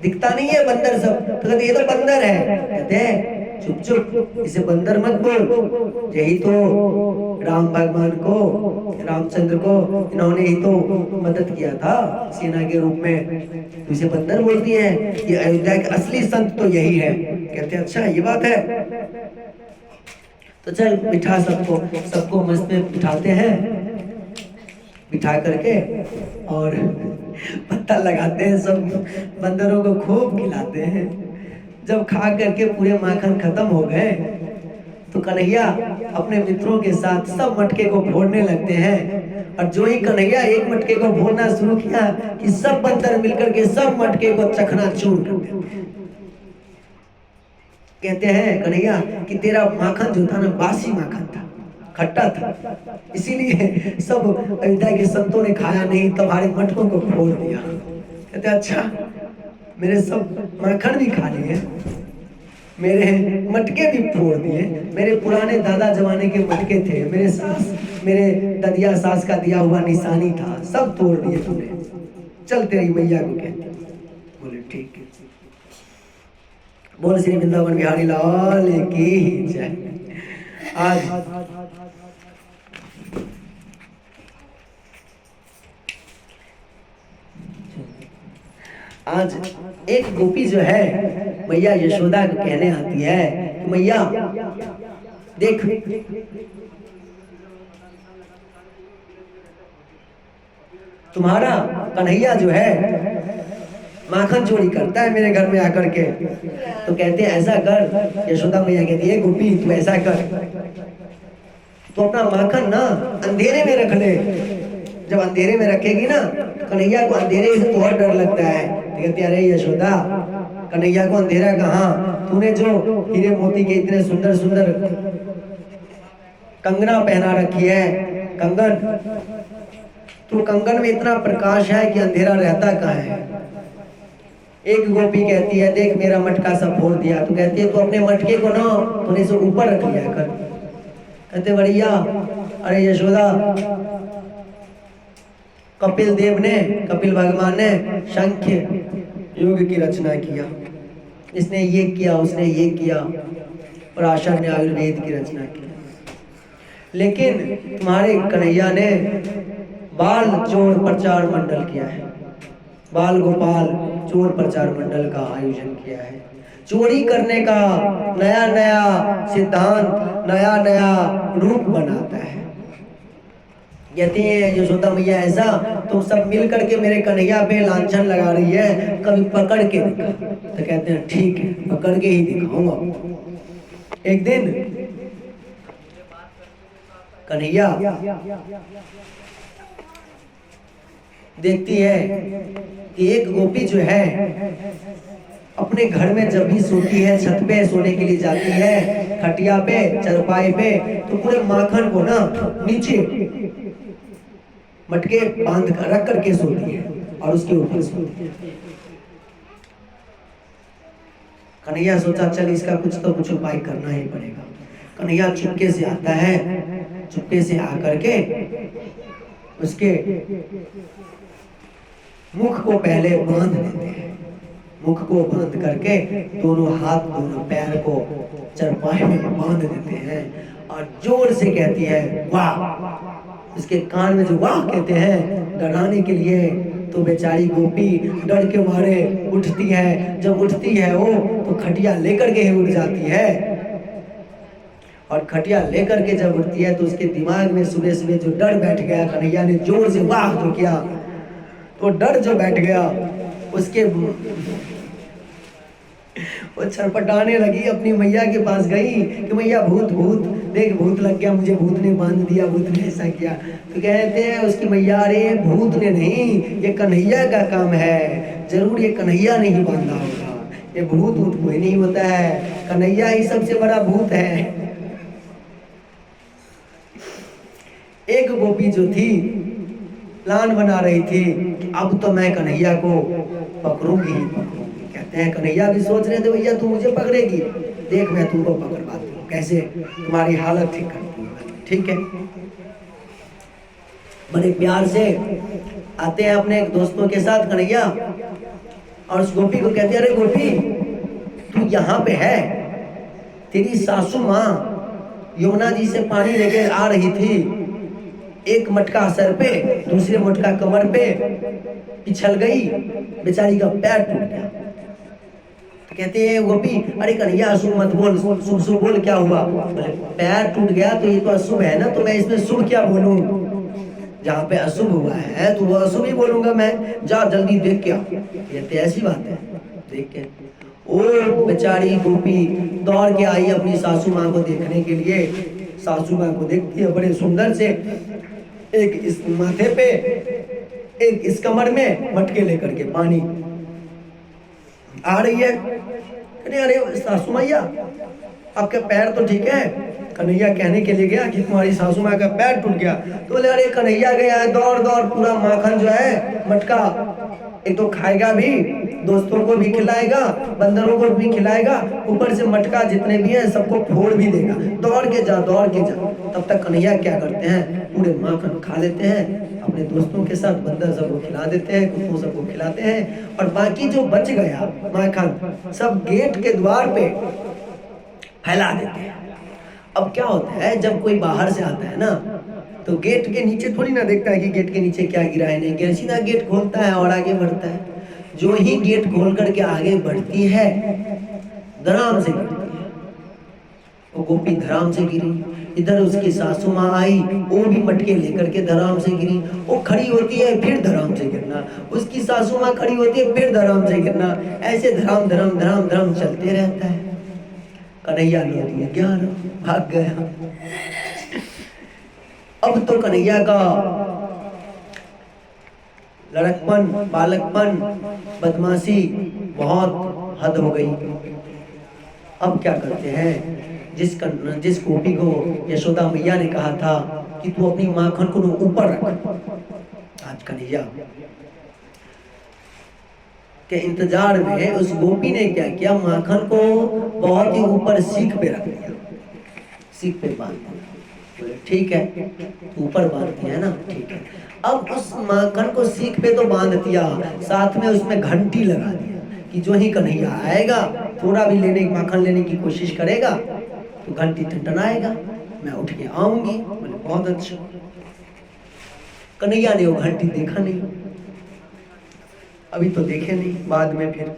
दिखता नहीं है बंदर सब। तो कहते ये तो बंदर है। कहते हैं चुप चुप, इसे बंदर मत बोल, यही तो राम भगवान को, रामचंद्र को इन्होंने ही तो मदद किया था सेना के रूप में, तो इसे बंदर बोलती है। ये अयोध्या के असली संत तो यही है। कहते अच्छा ये बात है, तो चल बिठा सबको, सबको मस्त में बिठाते हैं। बिठा करके और पत्ता लगाते हैं, सब बंदरों को खूब खिलाते हैं। जब खा करके पूरे माखन खत्म हो गए तो कन्हैया अपने मित्रों के साथ सब मटके को फोड़ने लगते हैं। और जो ही कन्हैया एक मटके को फोड़ना शुरू किया कि सब बंदर मिलकर के सब मटके को चकनाचूर कर देते हैं। कहते हैं कन्हैया कि तेरा माखन जो था ना बासी माखन था, खट्टा था, इसीलिए सब अयोध्या के संतों ने खाया नहीं, तुम्हारे मटकों को फोड़ दिया। कहते अच्छा, मेरे सब माखन भी खा लिए, मेरे मटके भी फोड़ दिए, मेरे पुराने दादा जमाने के मटके थे, मेरे ददिया सास का दिया हुआ निशानी था, सब तोड़ दिए तूने, चल तेरी मैया को कहती। बोले ठीक है। बोल श्री वृंदावन बिहारी लाल की जय। आज एक गोपी जो है मैया यशोदा को कहने आती है कि मैया देख, तुम्हारा कन्हैया जो है माखन चोरी करता है मेरे घर में आकर के। तो कहते हैं ऐसा कर, यशोदा मैया कहती है गोपी तू ऐसा कर, तो अपना माखन ना अंधेरे में रख ले। जब अंधेरे में रखेगी ना कन्हैया को अंधेरे से बहुत डर लगता है। तो कहती है अरे यशोदा, कन्हैया को अंधेरा कहाँ, तूने जो हीरे मोती के इतने सुंदर सुंदर कंगना पहना रखी है, कंगन, तो कंगन में इतना प्रकाश है कि अंधेरा रहता कहाँ है। एक गोपी कहती है देख मेरा मटका सब फोड़ दिया। तो कहती है तो अपने मटके को ना थोड़े से ऊपर रख लिया कर। कहते बढ़िया, अरे यशोदा, कपिल देव ने, कपिल भगवान ने सांख्य योग की रचना किया, इसने ये किया, उसने ये किया, और आशा ने आयुर्वेद की रचना की। लेकिन तुम्हारे कन्हैया ने बाल चोर प्रचार मंडल किया है, बाल गोपाल चोर प्रचार मंडल का आयोजन किया है। चोरी करने का नया नया सिद्धांत, नया नया रूप बनाता है। कहती है यशोदा मैया ऐसा, तुम सब मिल करके मेरे कन्हैया पे लांछन लगा रही है, कभी पकड़ के दिखा। तो कहते हैं ठीक है, पकड़ के ही दिखाऊंगा। एक दिन कन्हैया देखती है कि एक गोपी जो है अपने घर में जब भी सोती है, छत पे सोने के लिए जाती है, खटिया पे, चरपाई पे, तो पूरे माखन को ना नीचे मटके बांध कर रख करके सोती है और उसके ऊपर सोती है। कन्हैया सोचा चल इसका कुछ तो कुछ उपाय करना ही पड़ेगा। कन्हैया चुपके से आता है, चुपके से आकर के उसके मुख को पहले बांध देते हैं। मुख को बांध करके दोनों हाथ दोनों पैर को चरपाई में बांध देते हैं और जोर से कहती है वाह। इसके कान में जो वाह कहते हैं डराने के लिए, तो बेचारी गोपी डर के मारे उठती है। जब उठती है वो तो खटिया लेकर के ही उठ जाती है, और खटिया लेकर के जब उठती है तो उसके दिमाग में सुबह सुबह जो डर बैठ गया, कन्हैया ने जोर से वाह जो किया तो डर जो बैठ गया उसके, वो छटपटाने लगी, अपनी मैया के पास गई कि मैया भूत भूत देख, भूत लग गया मुझे, भूत ने बांध दिया, भूत ने ऐसा किया। तो कहते हैं उसकी मैया अरे भूत ने नहीं, ये कन्हैया का काम है, जरूर ये कन्हैया ने ही बांधा होगा, ये भूत भूत कोई नहीं होता है, कन्हैया ही सबसे बड़ा भूत है। एक गोपी जो थी प्लान बना रही थी कि अब तो मैं कन्हैया को पकड़ूंगी ही पकड़ूंगी। कहते हैं कन्हैया भी सोच रहे थे भैया तू मुझे पकड़ेगी, देख मैं तुमको पकड़वाती हूँ, कैसे तुम्हारी हालत ठीक करती हूँ। ठीक है, बड़े प्यार से आते हैं अपने दोस्तों के साथ कन्हैया, और उस गोपी को कहते हैं अरे गोपी तू यहाँ पे है, तेरी सासू माँ यमुना जी से पानी लेकर आ रही थी, एक मटका सर पे, दूसरे मटका कमर पे, पिछल गई, बेचारी का पैर टूट गया। तो कहते हैं गोपी अरे कन्हैया अशुभ मत बोल, शुभ शुभ बोल, क्या हुआ? बोले पैर टूट गया तो ये तो अशुभ है ना, तो मैं इसमें शुभ क्या बोलूं? जहाँ पे अशुभ हुआ है तो वो अशुभ ही बोलूंगा मैं, जा जल्दी देख के आ। ये तो ऐसी बात है, देख के ओ बेचारी गोपी दौड़ के आई अपनी सासू माँ को देखने के लिए। सासू माँ को देखती है बड़े सुंदर से, एक इस माथे पे, एक इस कमर में मटके लेकर के पानी आ रही है। अरे सासू मैया आपका पैर तो ठीक है। कन्हैया कहने के लिए गया कि तुम्हारी सासू माँ का पैर टूट गया, तो बोले अरे कन्हैया गया है दौड़ दौड़ पूरा माखन जो है मटका, एक तो खाएगा भी, दोस्तों को भी खिलाएगा, बंदरों को भी खिलाएगा, ऊपर से मटका जितने भी है सबको फोड़ भी देगा। दौड़ के जा दौड़ के जा। तब तक कन्हैया क्या करते हैं, पूरे माखन खा लेते हैं, अपने दोस्तों के साथ बंदर सबको खिला देते हैं, कुत्तों सबको खिलाते हैं, और बाकी जो बच गया माखन सब गेट के द्वार पे फैला देते हैं। अब क्या होता है, जब कोई बाहर से आता है ना तो गेट के नीचे थोड़ी ना देखता है कि गेट के नीचे क्या गिरा है, नहीं गिरा, सीधा गेट खोलता है और आगे बढ़ता है। जो ही गेट खोल करके आगे बढ़ती है धड़ाम से गिरती है, वो गोपी धड़ाम से गिरी। इधर उसकी सासू माँ आई, वो भी मटके लेकर के धड़ाम से गिरी। वो खड़ी होती है फिर धड़ाम से गिरना, उसकी सासू माँ खड़ी होती है फिर धड़ाम से गिरना, ऐसे धड़ाम धड़ाम धड़ाम धड़ाम चलते रहता है। कन्हैया लौट गया, क्या भाग गया। अब तो कन्हैया का लड़कपन, बालकपन, बदमाशी बहुत हद हो गई। अब क्या करते हैं, जिस गोपी को यशोदा मैया ने कहा था कि तू अपनी माखन को ऊपर रख, आज कन्हैया के इंतजार में उस गोपी ने क्या किया, माखन को बहुत ही ऊपर सीख पे रख दिया, सीख पे बांध दिया। ठीक है, ऊपर बांध दिया है ना, ठीक है। अब उस माखन को सीख पे तो बांध दिया, साथ में उसमें घंटी लगा दिया कि जो ही कन्हैया आएगा, थोड़ा भी माखन लेने की कोशिश करेगा तो घंटी टनटनाएगा, मैं उठ के आऊंगी। बोले बहुत अच्छा। कन्हैया ने वो घंटी देखा नहीं, अभी तो देखे नहीं, बाद में फिर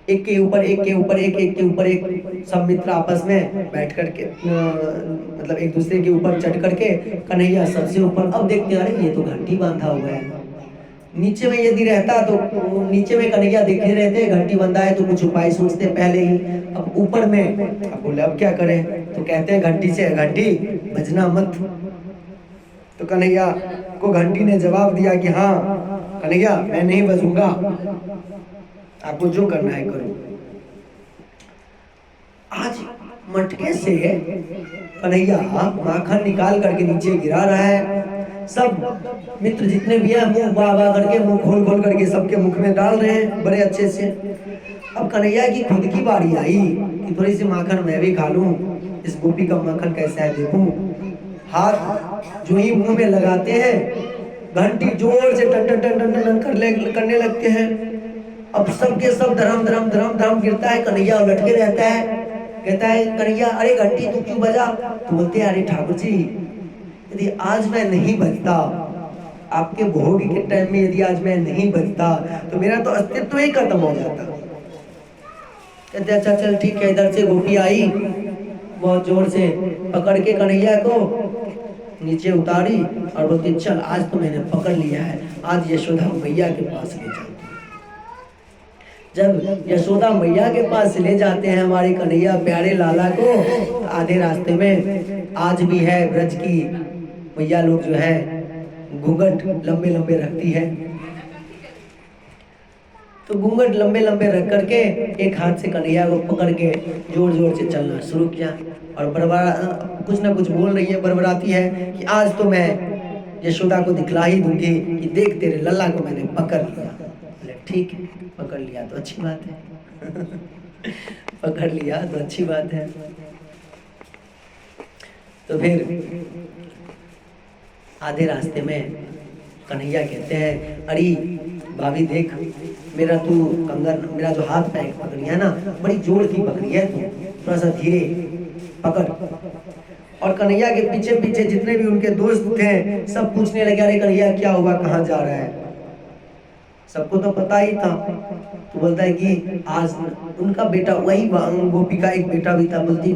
एक के ऊपर एक के ऊपर एक, एक के ऊपर एक, सब मित्र आपस में बैठ करके मतलब एक दूसरे के ऊपर चढ़ करके कन्हैया सबसे ऊपर। अब देखते हैं अरे ये तो घंटी बांधा हुआ है, नीचे में यदि रहता तो नीचे में कन्हैया देखे रहते, घंटी बंधा है तो कुछ उपाय सोचते पहले ही। अब ऊपर में, अब बोले अब क्या करें, तो कहते हैं घंटी से घंटी बजना मत। तो कन्हैया को घंटी ने जवाब दिया कि हाँ कन्हैया मैं नहीं बजूंगा, आपको जो करना है करो। आज मटके से कन्हैया माखन निकाल करके नीचे गिरा रहा है, सब मित्र जितने भी हैं मुंह बा करके, मुंह खोल खोल करके सबके मुख में डाल रहे हैं बड़े अच्छे से। अब कन्हैया की खुद की बारी आई कि थोड़ी सी माखन मैं भी खा लूं, इस गोपी का माखन कैसा है देखूं। हाथ जो ही मुंह में लगाते हैं, घंटी जोर से टन टन टन टन टन करने लगते हैं। अब सबके सब धरम धरम धरम धरम गिरता है, कन्हैया लटके रहता है। कहता है कन्हैया अरे घंटी तू क्यों बजा, तो बोलते हैं अरे ठाकुर जी यदि आज मैं नहीं बजता, आपके भोग के टाइम में यदि आज मैं नहीं बजता तो मेरा तो अस्तित्व ही खत्म हो जाता। कहते अच्छा चल ठीक है। इधर से गोपी आई, बहुत जोर से पकड़ के कन्हैया को नीचे उतारी और बोलती चल आज तो मैंने पकड़ लिया है, आज यशोदा मैया के पास ले जाओ। जब यशोदा मैया के पास ले जाते हैं हमारे कन्हैया प्यारे लाला को, आधे रास्ते में आज भी है ब्रज की मैया लोग जो है घूंघट लंबे लंबे रखती है, तो घूंघट लंबे लंबे रख करके एक हाथ से कन्हैया को पकड़ के जोर जोर से चलना शुरू किया। और बरबरा कुछ ना कुछ बोल रही है, बरबराती है कि आज तो मैं यशोदा को दिखला ही दूंगी कि देख तेरे लल्ला को मैंने पकड़ लिया। बोले ठीक है, पकड़ लिया तो अच्छी बात है पकड़ लिया तो अच्छी बात है। तो फिर आधे रास्ते में कन्हैया कहते हैं अरे भाभी देख मेरा तू कंगन, मेरा जो हाथ पैर पकड़ी है ना बड़ी जोर की पकड़ी है, तू थोड़ा सा धीरे पकड़। और कन्हैया के पीछे पीछे जितने भी उनके दोस्त थे सब पूछने लगे अरे कन्हैया क्या हुआ, कहाँ जा रहा है। सबको तो पता ही था। तो बोलता है कि आज उनका बेटा, वही गोपी का एक बेटा भी था, बोलती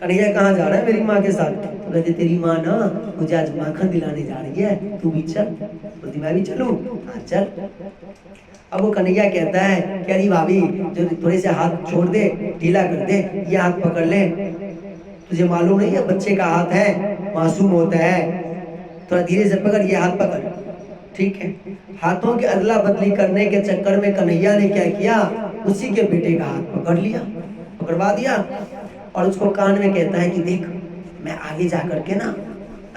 कन्हैया कहाँ जा रहा है, मेरी माँ के साथ। तो तो कहते तेरी माँ ना मुझे आज माखन दिलाने जा रही है, तू भी चल। बोलती मैं भी चलूं? हाँ चल। अब वो कन्हैया कहता है कि अरे भाभी जो थोड़े से हाथ छोड़ दे, ढीला कर दे, ये हाथ पकड़ ले। तुझे मालूम नहीं है बच्चे का हाथ है, मासूम होता है, थोड़ा धीरे से पकड़, ये हाथ पकड़। ठीक है। हाथों की अदला बदली करने के चक्कर में कन्हैया ने क्या किया, उसी के बेटे का हाथ पकड़ लिया, पकड़वा दिया और उसको कान में कहता है कि देख मैं आगे जा करके ना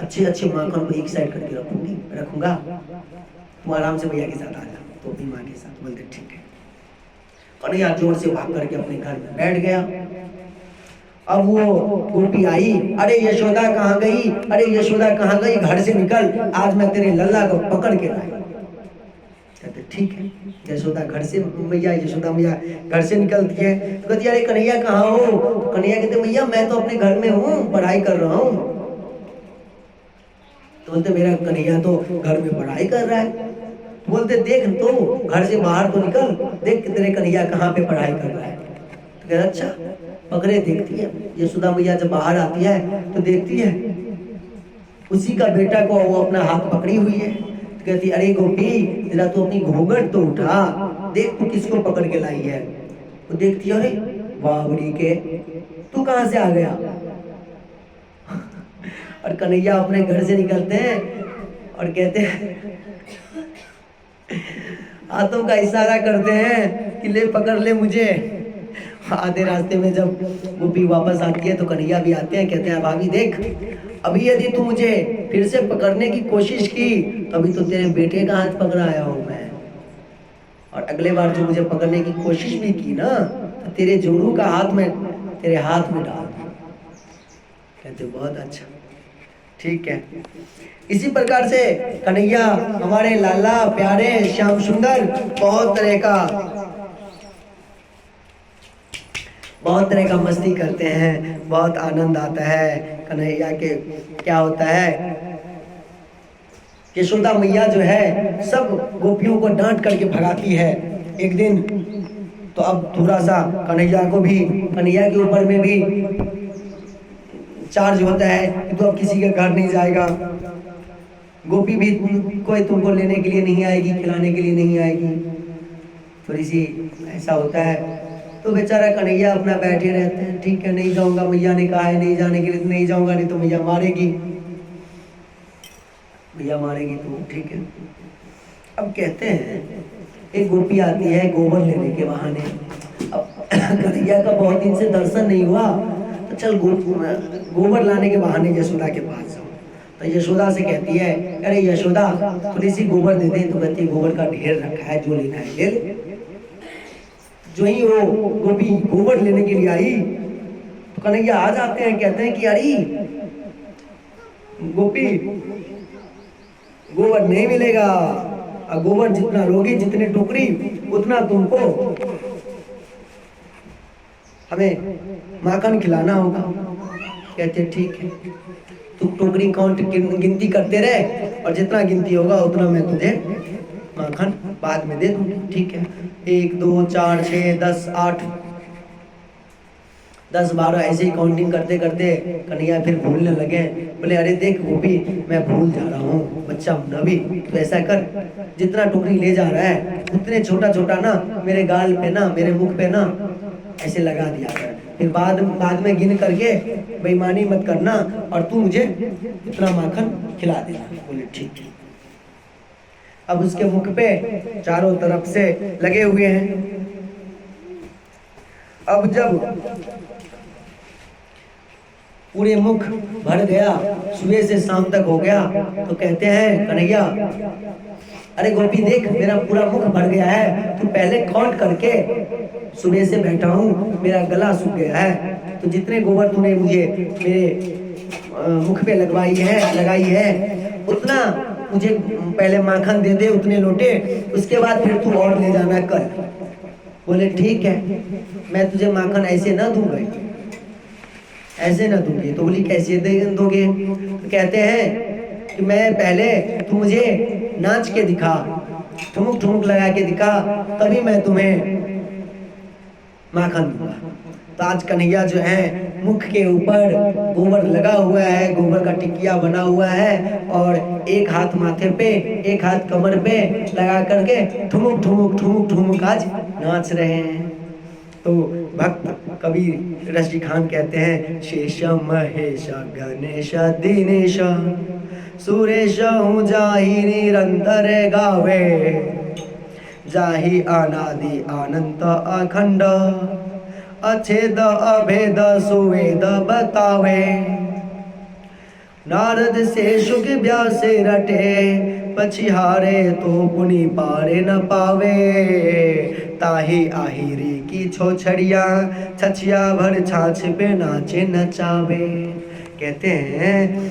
अच्छे अच्छे माखन को एक साइड करके रखूंगा, तुम आराम से भैया के साथ आ जा। तो अपनी माँ के साथ बोलते ठीक है। कन्हैया जोर से भाग करके अपने घर में बैठ गया। अब वो गोपी आई, अरे यशोदा कहाँ गई, अरे यशोदा कहाँ गई, घर से निकल, आज मैं तेरे लल्ला को पकड़ के लाई। कहते ठीक है। यशोदा घर से मैया यशोदा मैया घर से निकलती है तो कहती अरे कन्हैया कहाँ हो? तो कन्हैया कहते मैया मैं तो अपने घर में हूँ, पढ़ाई कर रहा हूँ। तो बोलते मेरा कन्हैया तो घर में पढ़ाई कर रहा है। बोलते देख तो घर से बाहर तो निकल, देख तेरे कन्हैया कहाँ पे पढ़ाई कर रहा है। तो कहते अच्छा। पकड़े देखती है यशोदा मैया, जब बाहर आती है तो देखती है उसी का बेटा को वो अपना हाथ पकड़ी हुई है। तो कहती अरे गोपी तेरा तो अपनी घूंघट तो उठा, देख तू किसको पकड़ के लाई है। वो देखती है अरे बाबरी के तू कहाँ से आ गया। और कन्हैया अपने घर से निकलते हैं और कहते हैं हाथों का इशारा करते हैं कि ले पकड़ ले मुझे। आधे रास्ते में जब गोपी वापस आती है तो कन्हैया भी आते हैं, कहते हैं भाभी देख अभी यदि तू मुझे फिर से पकड़ने की कोशिश की तो अभी तो तेरे बेटे का हाथ पकड़ा आया हूं मैं, और अगले बार जो मुझे पकड़ने की कोशिश भी की ना तो तेरे जोरू का हाथ में तेरे हाथ में डाल। कहते बहुत अच्छा, ठीक है। इसी प्रकार से कन्हैया हमारे लाला प्यारे श्याम सुंदर बहुत तरह का मस्ती करते हैं, बहुत आनंद आता है। कन्हैया के क्या होता है, यशोदा मैया जो है सब गोपियों को डांट करके भगाती है। एक दिन तो अब थोड़ा सा कन्हैया के ऊपर में भी चार्ज होता है कि तो अब किसी के घर नहीं जाएगा, गोपी भी कोई तुमको लेने के लिए नहीं आएगी, खिलाने के लिए नहीं आएगी, थोड़ी सी ऐसा होता है। तो बेचारा कन्हैया अपना बैठे रहते हैं, ठीक है नहीं जाऊंगा, मैया ने कहा है नहीं जाने के लिए, नहीं जाऊंगा नहीं तो मैया मारेगी, मैया मारेगी तो ठीक है। अब कहते हैं एक गोपी आती है गोबर लेने के बहाने। अब कन्हैया का बहुत दिन से दर्शन नहीं हुआ तो चल गोबर लाने के बहाने यशोदा के पास जाओ। तो यशोदा से कहती है अरे यशोदा थोड़ी सी गोबर दे दे। तो कहती है गोबर का ढेर रखा है, जो लेना है ले ले। जो ही वो गोपी गोबर लेने के लिए आई तो कन्हैया आ जाते हैं, कहते हैं कि अरे गोपी गोबर नहीं मिलेगा, और गोबर जितना लोगी जितने टोकरी उतना तुमको हमें माखन खिलाना होगा। कहते ठीक है, तू टोकरी काउंट गिनती करते रहे और जितना गिनती होगा उतना मैं तुझे माखन बाद में दे दूंगी। ठीक है, 1 2 4 6 10 8 10 12 ऐसे ही काउंटिंग करते करते कन्हैया फिर भूलने लगे। बोले अरे देख गोपी मैं भूल जा रहा हूँ, बच्चा हूँ ना अभी, तो ऐसा कर जितना टोकरी ले जा रहा है उतने छोटा छोटा ना मेरे गाल पे ना मेरे मुख पे ना ऐसे लगा दिया कर, फिर बाद में गिन करके बेईमानी मत करना और तू मुझे इतना माखन खिला देना। बोले ठीक है। अब उसके मुख पे चारों तरफ से लगे हुए हैं। अब जब पूरे मुख भर गया, सुबह से शाम तक हो गया, तो कहते हैं कन्हैया अरे गोपी देख मेरा पूरा मुख भर गया है, तू पहले काउंट करके, सुबह से बैठा हूँ मेरा गला सूख गया है, तो जितने गोबर तूने मुझे मेरे मुख पे लगाई है उतना मुझे पहले माखन दे दे, उतने लोटे, उसके बाद फिर तू और ले जाना कल। बोले ठीक है, मैं तुझे माखन ऐसे ना दूंगा, ऐसे ना दूंगी। तो बोली कैसे दोगे? तो कहते हैं कि मैं पहले तू मुझे नाच के दिखा, ठुमुक लगा के दिखा, तभी मैं तुम्हें माखन दूंगा। तो आज कन्हैया जो है मुख के ऊपर गोबर लगा हुआ है, गोबर का टिकिया बना हुआ है और एक हाथ माथे पे एक हाथ कमर पे लगा करके ठुमुक ठुमुक ठुमुक ठुमुक आज नाच रहे हैं। तो भक्त कबीर रशी खान कहते हैं, शेष महेश गणेश दिनेश सुरेश हूँ जाहि निरंतर गावे, जाहि अनादि अनंत अखंड अछेद अभेद सुवेद बतावे। नारद से शुक व्यास रटे, पछिहारे तो पुनि पारे न पावे। ताही आहिरी की छोछड़िया, छछिया भर छाछ पे नाचे नचावे। कहते हैं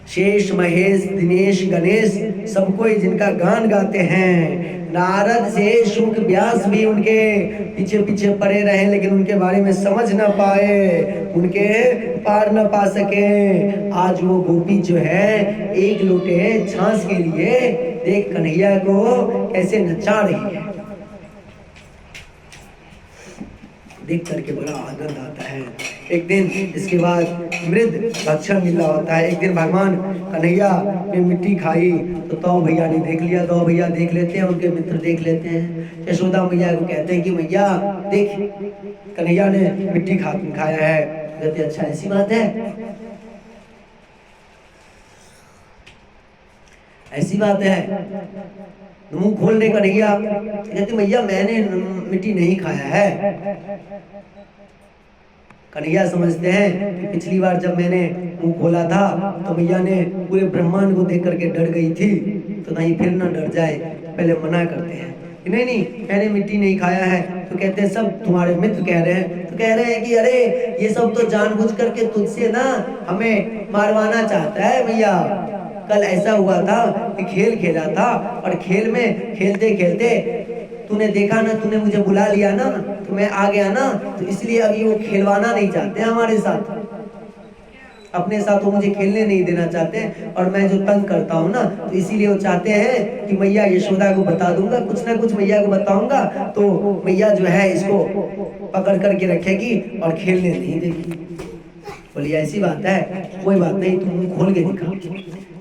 शेष महेश दिनेश गणेश सब कोई जिनका गान गाते हैं। नारद से शुक व्यास भी उनके पीछे पीछे पड़े रहे, लेकिन उनके बारे में समझ ना पाए, उनके पार न पा सके। आज वो गोपी जो है एक लोटे छाछ के लिए देख कन्हैया को कैसे नचा रही है, देख करके बड़ा आनंद आता है। एक दिन इसके बाद मृद भक्षण मिला होता है। एक दिन भगवान कन्हैया ने मिट्टी खाई तो भैया ने देख लिया, तो भैया देख लेते हैं, उनके मित्र देख लेते हैं। यशोदा मैया को कहते हैं कि मैया देख कन्हैया ने मिट्टी खाया है। कहते अच्छा ऐसी बात है, ऐसी बात है, मुंह खोल दे कन्हैया। कहते मैया मैंने मिट्टी नहीं खाया है। कन्हैया समझते हैं कि पिछली बार जब मैंने मुंह खोला था तो मैया ने पूरे ब्रह्मांड को देख करके डर गई थी, तो नहीं फिर ना डर जाए, पहले मना करते हैं कि नहीं नहीं मैंने मिट्टी नहीं खाया है। तो कहते हैं सब तुम्हारे मित्र कह रहे हैं, तो कह रहे हैं कि अरे ये सब तो जानबूझ करके तुझसे ना हमें मारवाना चाहता है भैया। कल ऐसा हुआ था कि खेल खेला था और खेल में खेलते खेलते तूने देखा ना, तूने मुझे बुला लिया ना, तो मैं आ गया ना, तो इसलिए अभी वो खेलवाना नहीं चाहते हमारे साथ, अपने साथ वो मुझे खेलने नहीं देना चाहते। और मैं जो तंग करता हूँ ना, तो इसीलिए वो चाहते हैं कि मैया यशोदा को बता दूंगा, कुछ ना कुछ मैया को बताऊंगा तो मैया जो है इसको पकड़ करके रखेगी और खेलने नहीं देगी। बोलिए ऐसी बात है, कोई बात नहीं, तुम मुंह खोल के दिखाओ।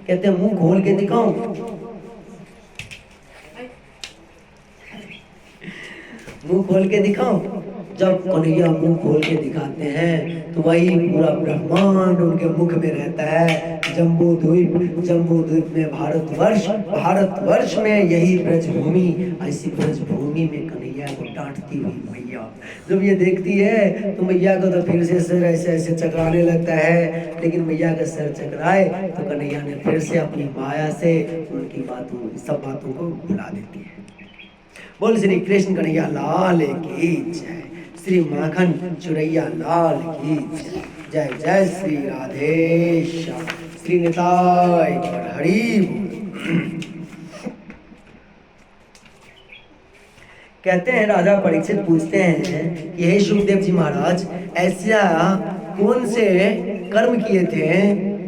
कहते हैं मुंह खोल के दिखाओ। मुंह खोल के दिखाओ। जब कन्हैया मुंह खोल के दिखाते हैं तो वही पूरा ब्रह्मांड उनके मुख में रहता है। जम्बू द्वीप में भारतवर्ष में यही ब्रजभूमि, ऐसी ब्रजभूमि में कन्हैया को डांटती हुई मैया जब ये देखती है तो मैया को तो फिर से सिर ऐसे ऐसे चकराने लगता है। लेकिन मैया का सिर चकराए तो कन्हैया ने फिर से अपनी माया से उनकी सब बातों को भुला देती है। बोल श्री कृष्ण कन्हैया लाल की जय, श्री माखन चुरैया लाल की जय, जय श्री राधेश्याम, श्री निताय हरि। कहते हैं राजा परीक्षित पूछते हैं कि हे शुकदेव जी महाराज, ऐसा कौन से कर्म किए थे,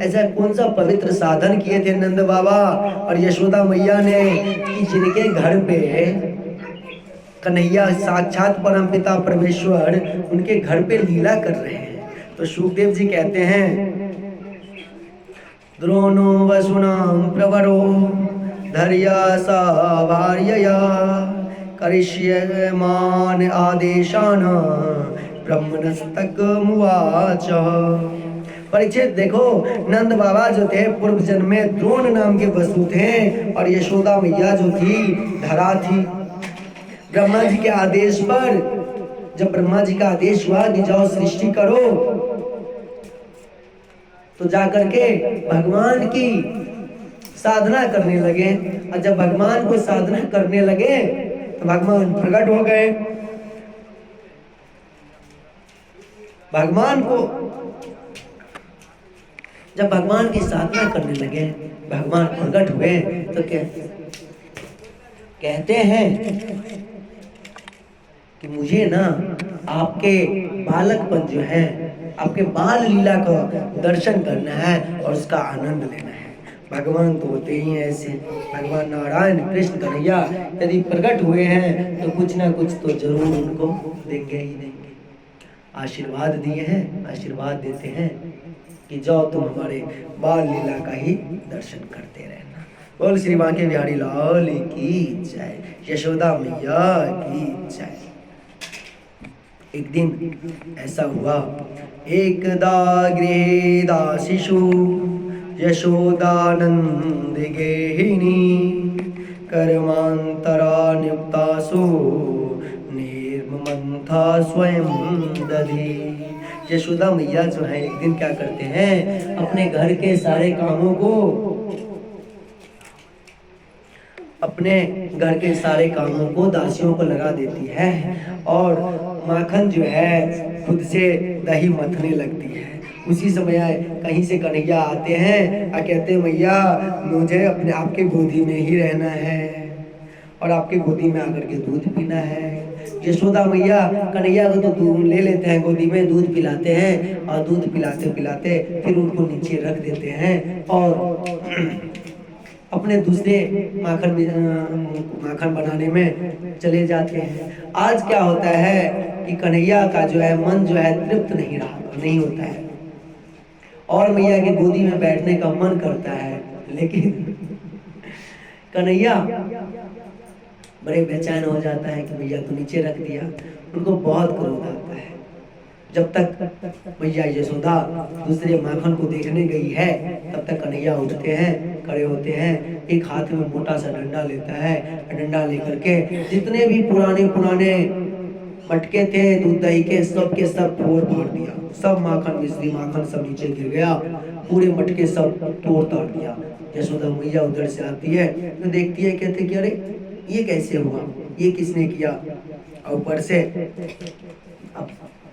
ऐसा कौन सा पवित्र साधन किए थे नंद बाबा और यशोदा मैया ने कि जिनके घर पे कन्हैया साक्षात परमपिता परमेश्वर उनके घर पे लीला कर रहे हैं। तो शुकदेव जी कहते हैं द्रोणो वसुनां प्रवरो धैर्य सवार्यया करिष्यमान आदेशान ब्रह्मणस्तकमुवाच। परीक्षित देखो, नंद बाबा जो थे पूर्व जन्म में द्रोण नाम के वसु थे और यशोदा मैया जो थी धरा थी। ब्रह्मा जी के आदेश पर जब ब्रह्मा जी का आदेश हुआ कि जाओ सृष्टि करो, तो जाकर के भगवान की साधना करने लगे। और जब भगवान को साधना करने लगे तो भगवान प्रकट हो गए। जब भगवान की साधना करने लगे, भगवान प्रकट हुए तो कहते हैं कि मुझे ना आपके बालकपन जो है, आपके बाल लीला का दर्शन करना है और उसका आनंद लेना है। भगवान तो होते ही हैं ऐसे, भगवान नारायण कृष्ण कन्हैया यदि प्रकट हुए हैं तो कुछ ना कुछ तो जरूर उनको देंगे ही देंगे। आशीर्वाद दिए हैं, आशीर्वाद देते हैं कि जाओ तुम हमारे बाल लीला का ही दर्शन करते रहना। बोल श्री बांके बिहारी लाल की जय, यशोदा मैया की जय। एक दिन ऐसा हुआ, एकदा गृहे दाशिषु यशोदानंद गेहिनी कर्मांतरा नियुक्तासु निर्ममंथा स्वयं दधी। यशोदा मैया जो है एक दिन क्या करते हैं, अपने घर के सारे कामों को, अपने घर के सारे कामों को दासियों को लगा देती है और माखन जो है खुद से दही मथने लगती है। उसी समय कहीं से कन्हैया आते हैं और कहते हैं मैया मुझे अपने आपके गोदी में ही रहना है और आपके गोदी में आकर के दूध पीना है। यशोदा मैया कन्हैया को तो दूध ले लेते हैं, गोदी में दूध पिलाते हैं और दूध पिलाते पिलाते फिर उनको नीचे रख देते हैं और अपने दूसरे माखन बनाने में चले जाते हैं। आज क्या होता है कि कन्हैया का जो है मन जो है तृप्त नहीं होता है और मैया के गोदी में बैठने का मन करता है, लेकिन कन्हैया बड़े बेचैन हो जाता है कि भैया तो नीचे रख दिया। उनको बहुत क्रोध आता है। जब तक मैया यशोदा दूसरे माखन को देखने गई है तब तक कन्हैया उठते हैं, खड़े होते हैं, एक हाथ में मोटा सा डंडा लेता है। डंडा लेकर के जितने भी पुराने पुराने मटके थे दूध दही के सब फोड़ फाड़ दिया। सब माखन, मिश्री माखन सब नीचे गिर गया, पूरे मटके सब तोड़ ताड़ दिया। यशोदा मैया उधर से आती है तो देखती है, कहते कि अरे ये कैसे हुआ, ये किसने किया। और ऊपर से अब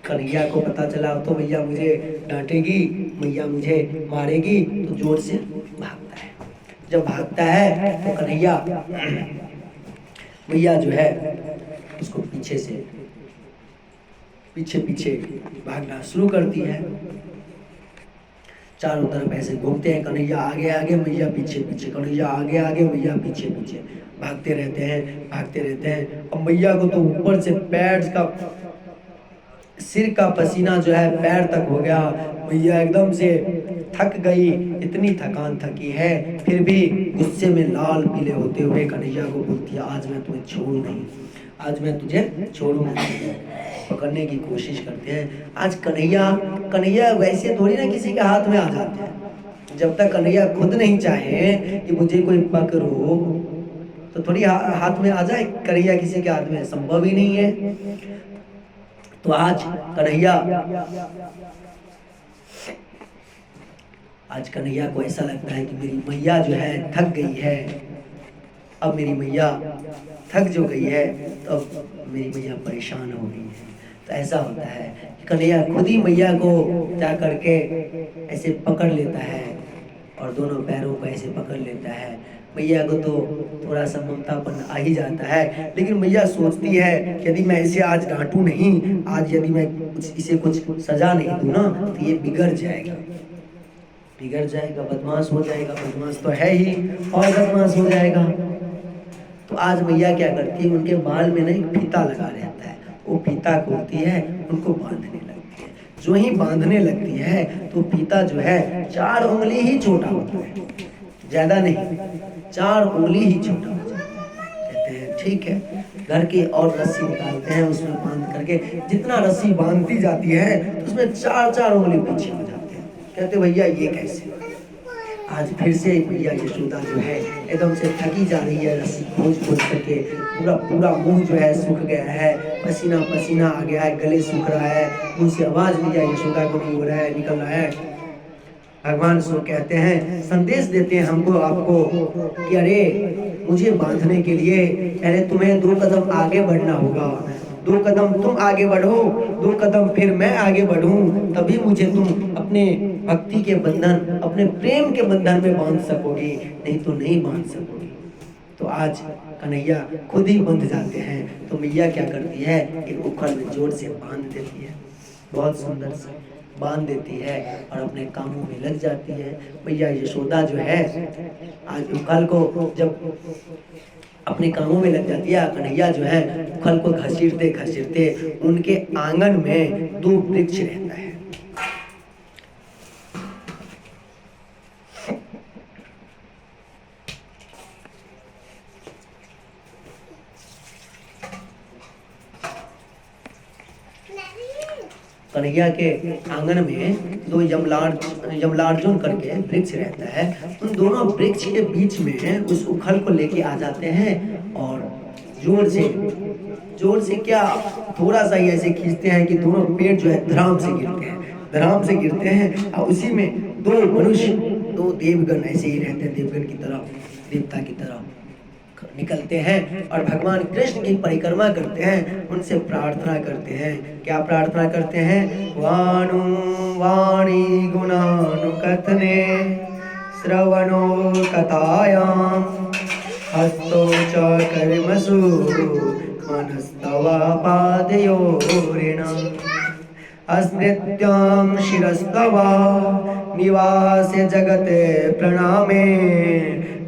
कन्हैया को पता चला तो मैया मुझे डांटेगी, मैया मुझे मारेगी, तो जोर से भागता है। जब भागता है तो कन्हैया मैया जो है उसको पीछे से पीछे भागना शुरू करती है। चारों तरफ ऐसे घूमते हैं, कन्हैया आगे आगे मैया पीछे पीछे, कन्हैया आगे आगे मैया पीछे पीछे, भागते रहते हैं। और मैया को तो ऊपर से पैर का, सिर का पसीना जो है पैर तक हो गया। मैया एकदम से थक गई, इतनी थकान थकी है, फिर भी गुस्से में लाल पीले होते हुए कन्हैया को बोलती है आज मैं तुम्हें छोड़ू नहीं, आज मैं तुझे छोड़ूंगा नहीं। पकड़ने की कोशिश करते हैं। आज कन्हैया वैसे थोड़ी ना किसी के हाथ में आ जाते हैं। जब तक कन्हैया खुद नहीं चाहे कि मुझे कोई पकड़ो तो थोड़ी हाथ में आ जाए। कन्हैया किसी के हाथ में संभव ही नहीं है। तो आज कन्हैया को ऐसा लगता है कि मेरी मैया जो है थक गई है। अब मेरी मैया थक जो गई है तो अब मेरी मैया परेशान हो गई है। तो ऐसा होता है कि कन्हैया खुद ही मैया को जा करके ऐसे पकड़ लेता है और दोनों पैरों को ऐसे पकड़ लेता है। मैया को तो थोड़ा सा ममतापन आ ही जाता है, लेकिन मैया सोचती है कि यदि मैं इसे आज डांटूं नहीं, आज यदि मैं इसे कुछ सजा नहीं दूं ना तो ये बिगड़ जाएगा, बदमाश हो जाएगा। बदमाश तो है ही और बदमाश हो जाएगा। तो आज मैया क्या करती है, उनके बाल में ना एक फीता लगा रहता है, वो फीता खोलती है, उनको बांधने लगती है। जो ही बांधने लगती है तो फीता जो है 4 उंगली ही छोटा होता है, ज्यादा नहीं, 4 उंगली ही छोटा हो जाता है। कहते हैं ठीक है, घर की और रस्सी निकालते हैं, उसमें बांध करके जितना रस्सी बांधती जाती है तो उसमें 4 उंगली पीछे हो जाते हैं। कहते भैया ये कैसे। आज फिर से भैया यशोदा जो है एकदम से थकी जा रही है, रस्सी खोज करके पूरा मुंह जो है सूख गया है, पसीना आ गया है, गले सूख रहा है, मुंह से आवाज भैया यशोदा को नहीं हो रहा है, निकल रहा है। भगवान सो कहते हैं, संदेश देते हैं हमको आपको कि अरे मुझे बांधने के लिए पहले तुम्हें 2 कदम आगे बढ़ना होगा। 2 कदम तुम आगे बढ़ो, 2 कदम फिर मैं आगे बढ़ूं, तभी मुझे तुम अपने भक्ति के बंधन, अपने प्रेम के बंधन में बांध सकोगी, नहीं तो नहीं बांध सकोगी। तो आज कन्हैया खुद ही बंध जाते हैं। तो मैया क्या करती है, एक उखड़ में जोर से बांध देती है, बहुत सुंदर से बांध देती है और अपने कामों में लग जाती है। मैया यशोदा जो है आज कल को जब अपने कामों में लग जाती है। कन्हैया जो है फल को घसीटते घसीटते उनके आंगन में 2 वृक्ष रहता है। कन्हैया के आंगन में 2 यमलार्जुन करके वृक्ष रहता है। उन दोनों वृक्ष के बीच में उस उखल को लेके आ जाते हैं और जोर से क्या थोड़ा सा ही ऐसे खींचते हैं कि दोनों पेड़ जो है धड़ाम से गिरते हैं और उसी में 2 मनुष्य 2 देवगण ऐसे ही रहते हैं, देवगण की तरह, देवता की तरह निकलते हैं और भगवान कृष्ण की परिक्रमा करते हैं, उनसे प्रार्थना करते हैं। क्या प्रार्थना करते हैं? वाणु वाणी गुणानुकथने श्रवणो कथायां हस्तो च कर्मसु मनस्तवा पादयोरिणम् अस्मृत्यां शिरस्तवा निवासे जगते प्रणामे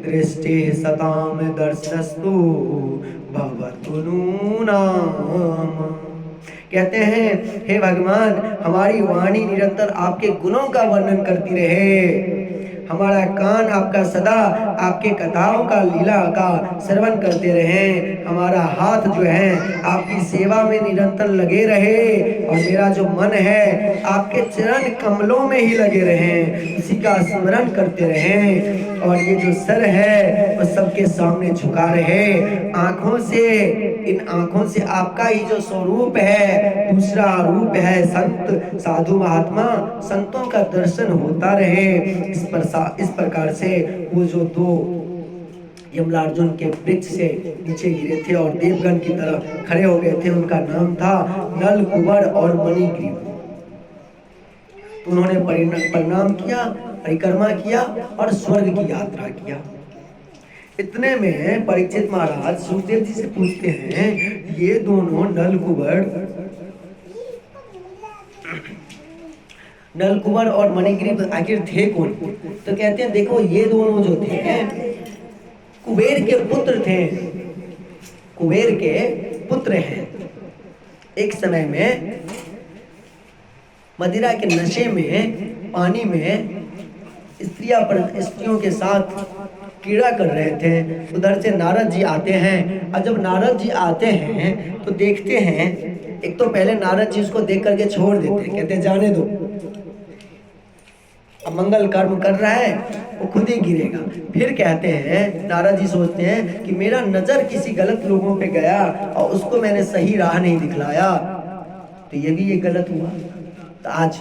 दृष्टि सताम दर्शस्तु भवतु नूनाम। कहते हैं हे भगवान, हमारी वाणी निरंतर आपके गुणों का वर्णन करती रहे, हमारा कान आपका सदा आपके कथाओं का लीला का श्रवण करते रहे, हमारा हाथ जो है आपकी सेवा में निरंतर लगे रहे और मेरा जो मन है आपके चरण कमलों में ही लगे रहे, इसी का स्मरण करते रहे। और ये जो सर है वो सबके सामने झुका रहे, आंखों से, इन आंखों से आपका ही जो स्वरूप है, दूसरा रूप है संत साधु महात्मा, संतों का दर्शन होता रहे। इस प्रकार से वो जो 2 यमलार्जुन के वृक्ष से नीचे गिरे थे और देवगण की तरफ खड़े हो गए थे, उनका नाम था नल, कुंवर और मणिग्रीव। तो उन्होंने प्रणाम किया, परिक्रमा किया और स्वर्ग की यात्रा किया। इतने में परीक्षित महाराज सुखदेव जी से पूछते हैं, ये दोनों नलकुबर और मणिग्रीव आखिर थे कौन? तो कहते हैं देखो, ये दोनों जो थे कुबेर के पुत्र थे, कुबेर के पुत्र हैं। एक समय में मदिरा के नशे में पानी में स्त्रियों के साथ क्रीड़ा कर रहे थे। उधर से नारद जी आते हैं और जब नारद जी आते हैं तो देखते हैं, एक तो पहले नारद जी उसको देख करके छोड़ देते हैं, कहते हैं जाने दो, अब मंगल कर्म कर रहा है, वो खुद ही गिरेगा। फिर कहते हैं, नारद जी सोचते हैं कि मेरा नजर किसी गलत लोगों पे गया और उसको मैंने सही राह नहीं दिखलाया, तो ये भी ये गलत हुआ। तो आज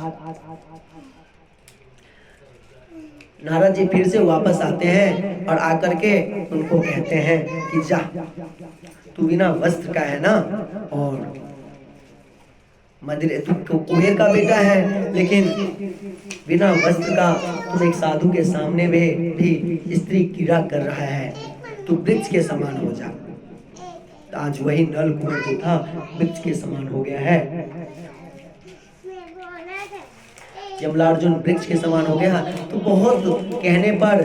नारद जी फिर से वापस आते हैं और आकर के उनको कहते हैं कि जा, तू बिना वस्त्र का है ना, और तू कुबेर का बेटा है, लेकिन बिना वस्त्र का तुम एक साधु के सामने में भी स्त्री क्रीड़ा कर रहा है, तू वृक्ष के समान हो जा। तो आज वही नल कुंवर जो था वृक्ष के समान हो गया है। यमलार्जुन वृक्ष के समान हो गया। तो बहुत कहने पर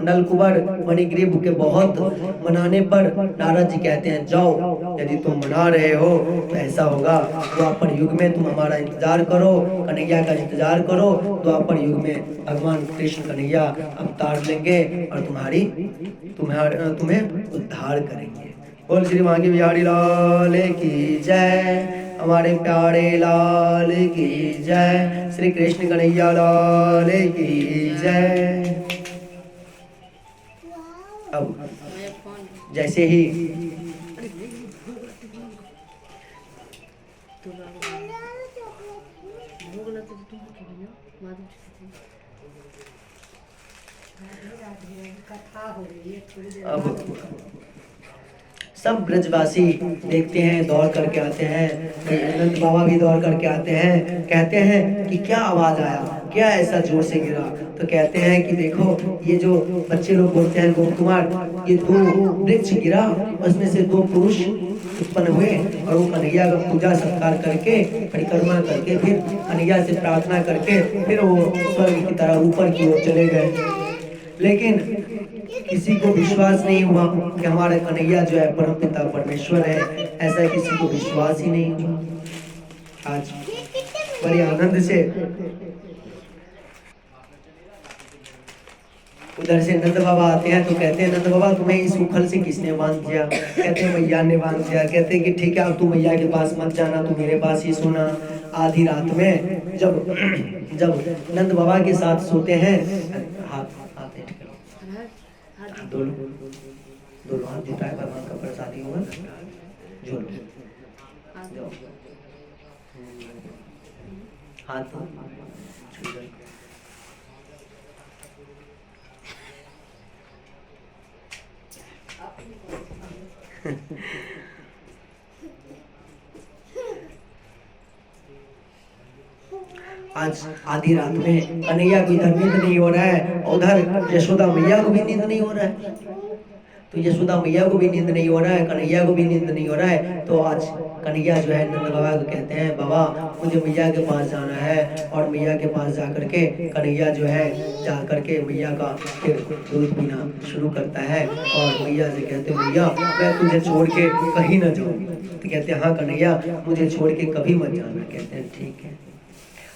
नल कुंवर मणिग्रीव के बहुत मनाने पर नारद जी कहते हैं, जाओ, यदि तुम मना रहे हो तो ऐसा होगा, द्वापर युग में तुम हमारा इंतजार करो, कन्हैया का इंतजार करो। द्वापर युग में भगवान कृष्ण कन्हैया अवतार लेंगे और तुम्हें उद्धार करेंगे। बोल श्री मांगी बिहारी लाल की जय, हमारे प्यारे लाल की जय, श्री कृष्ण कन्हैया लाल की जय। अब जैसे ही अब सब ब्रजवासी देखते हैं, दौड़ करके आते हैं, नंद बाबा भी दौड़ करके आते हैं, कहते हैं कि क्या आवाज आया, क्या ऐसा जोर से गिरा। तो कहते हैं कि देखो, ये जो बच्चे लोग बोलते हैं गोप कुमार, ये 2 वृक्ष गिरा, उसमें से 2 पुरुष उत्पन्न हुए और वो कन्हैया का पूजा सत्कार करके, परिक्रमा करके, फिर कन्हैया से प्रार्थना करके फिर वो स्वर्ग की तरह ऊपर की ओर चले गए। लेकिन किसी को विश्वास नहीं हुआ कि हमारा कन्हैया जो है परमपिता परमेश्वर है, ऐसा किसी को विश्वास ही नहीं हुआ। आज बड़े आनंद से उधर से नंद बाबा आते हैं तो कहते हैं नंद बाबा तुम्हें इस उखल से किसने बांध दिया? कहते हैं मैया ने बांध दिया। कहते हैं कि ठीक है अब तू मैया के पास मत जाना, तू मेरे पास ही सोना। आधी रात में जब नंद बाबा के साथ सोते हैं, हाथ दोनों हाथ जुटाए भगवान का प्रसादी हुआ झोल हाथ आज आधी रात में कन्हैया को इधर नींद नहीं हो रहा है, उधर यशोदा मैया को भी नींद नहीं हो रहा है। तो यशोदा मैया को भी नींद नहीं हो रहा है, कन्हैया को भी नींद नहीं हो रहा है। तो आज कन्हैया जो है नंद बाबा को कहते हैं बाबा मुझे मैया के पास जाना है। और मैया के पास जा करके कन्हैया जो है जा करके मैया का फिर दूध पीना शुरू करता है। और मैया से कहते मैया मैं तुझे छोड़ के कहीं ना जाऊँ। तो कहते हैं हाँ कन्हैया मुझे छोड़ के कभी मत जाना। कहते हैं ठीक है।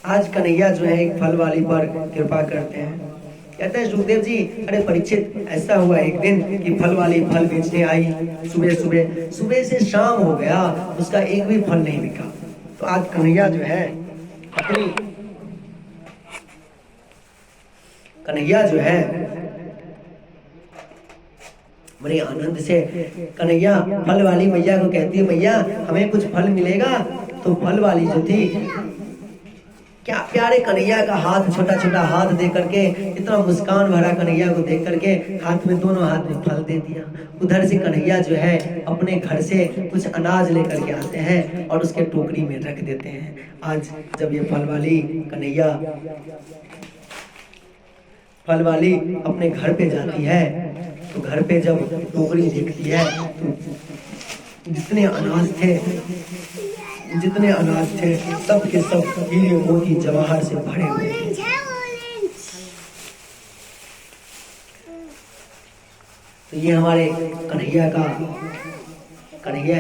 आज कन्हैया जो है एक फल वाली पर कृपा करते हैं। कहते हैं सुखदेव जी अरे परीक्षित ऐसा हुआ एक दिन कि फल वाली फल बेचने आई। सुबह से शाम हो गया, उसका एक भी फल नहीं बिका। तो आज कन्हैया जो है बड़े आनंद से कन्हैया फल वाली मैया को कहती है मैया हमें कुछ फल मिलेगा? तो फल वाली जो थी क्या प्यारे कन्हैया का हाथ, छोटा छोटा हाथ दे करके, इतना मुस्कान भरा कन्हैया को देख करके हाथ में दोनों हाथ में फल दे दिया। उधर से कन्हैया जो है अपने घर से कुछ अनाज लेकर के आते हैं और उसके टोकरी में रख देते हैं। आज जब ये फल वाली अपने घर पे जाती है तो घर पे जब टोकरी देखती है तो जितने अनाज थे सब के सब हीरे मोती जवाहर से भरे हुए थे। तो ये हमारे कन्हैया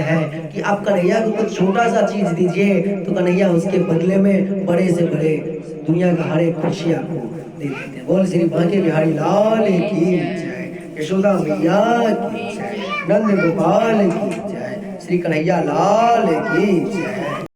है कि आप कन्हैया को कुछ छोटा सा चीज दीजिए तो कन्हैया उसके बदले में बड़े से बड़े दुनिया का हर एक खुशी आपको दे देते हैं। बोल श्री बांके बिहारी लाल की जय, यशोदा मैया की जय, नंद गोपाल की जय, श्री कन्हैया लाल की जय।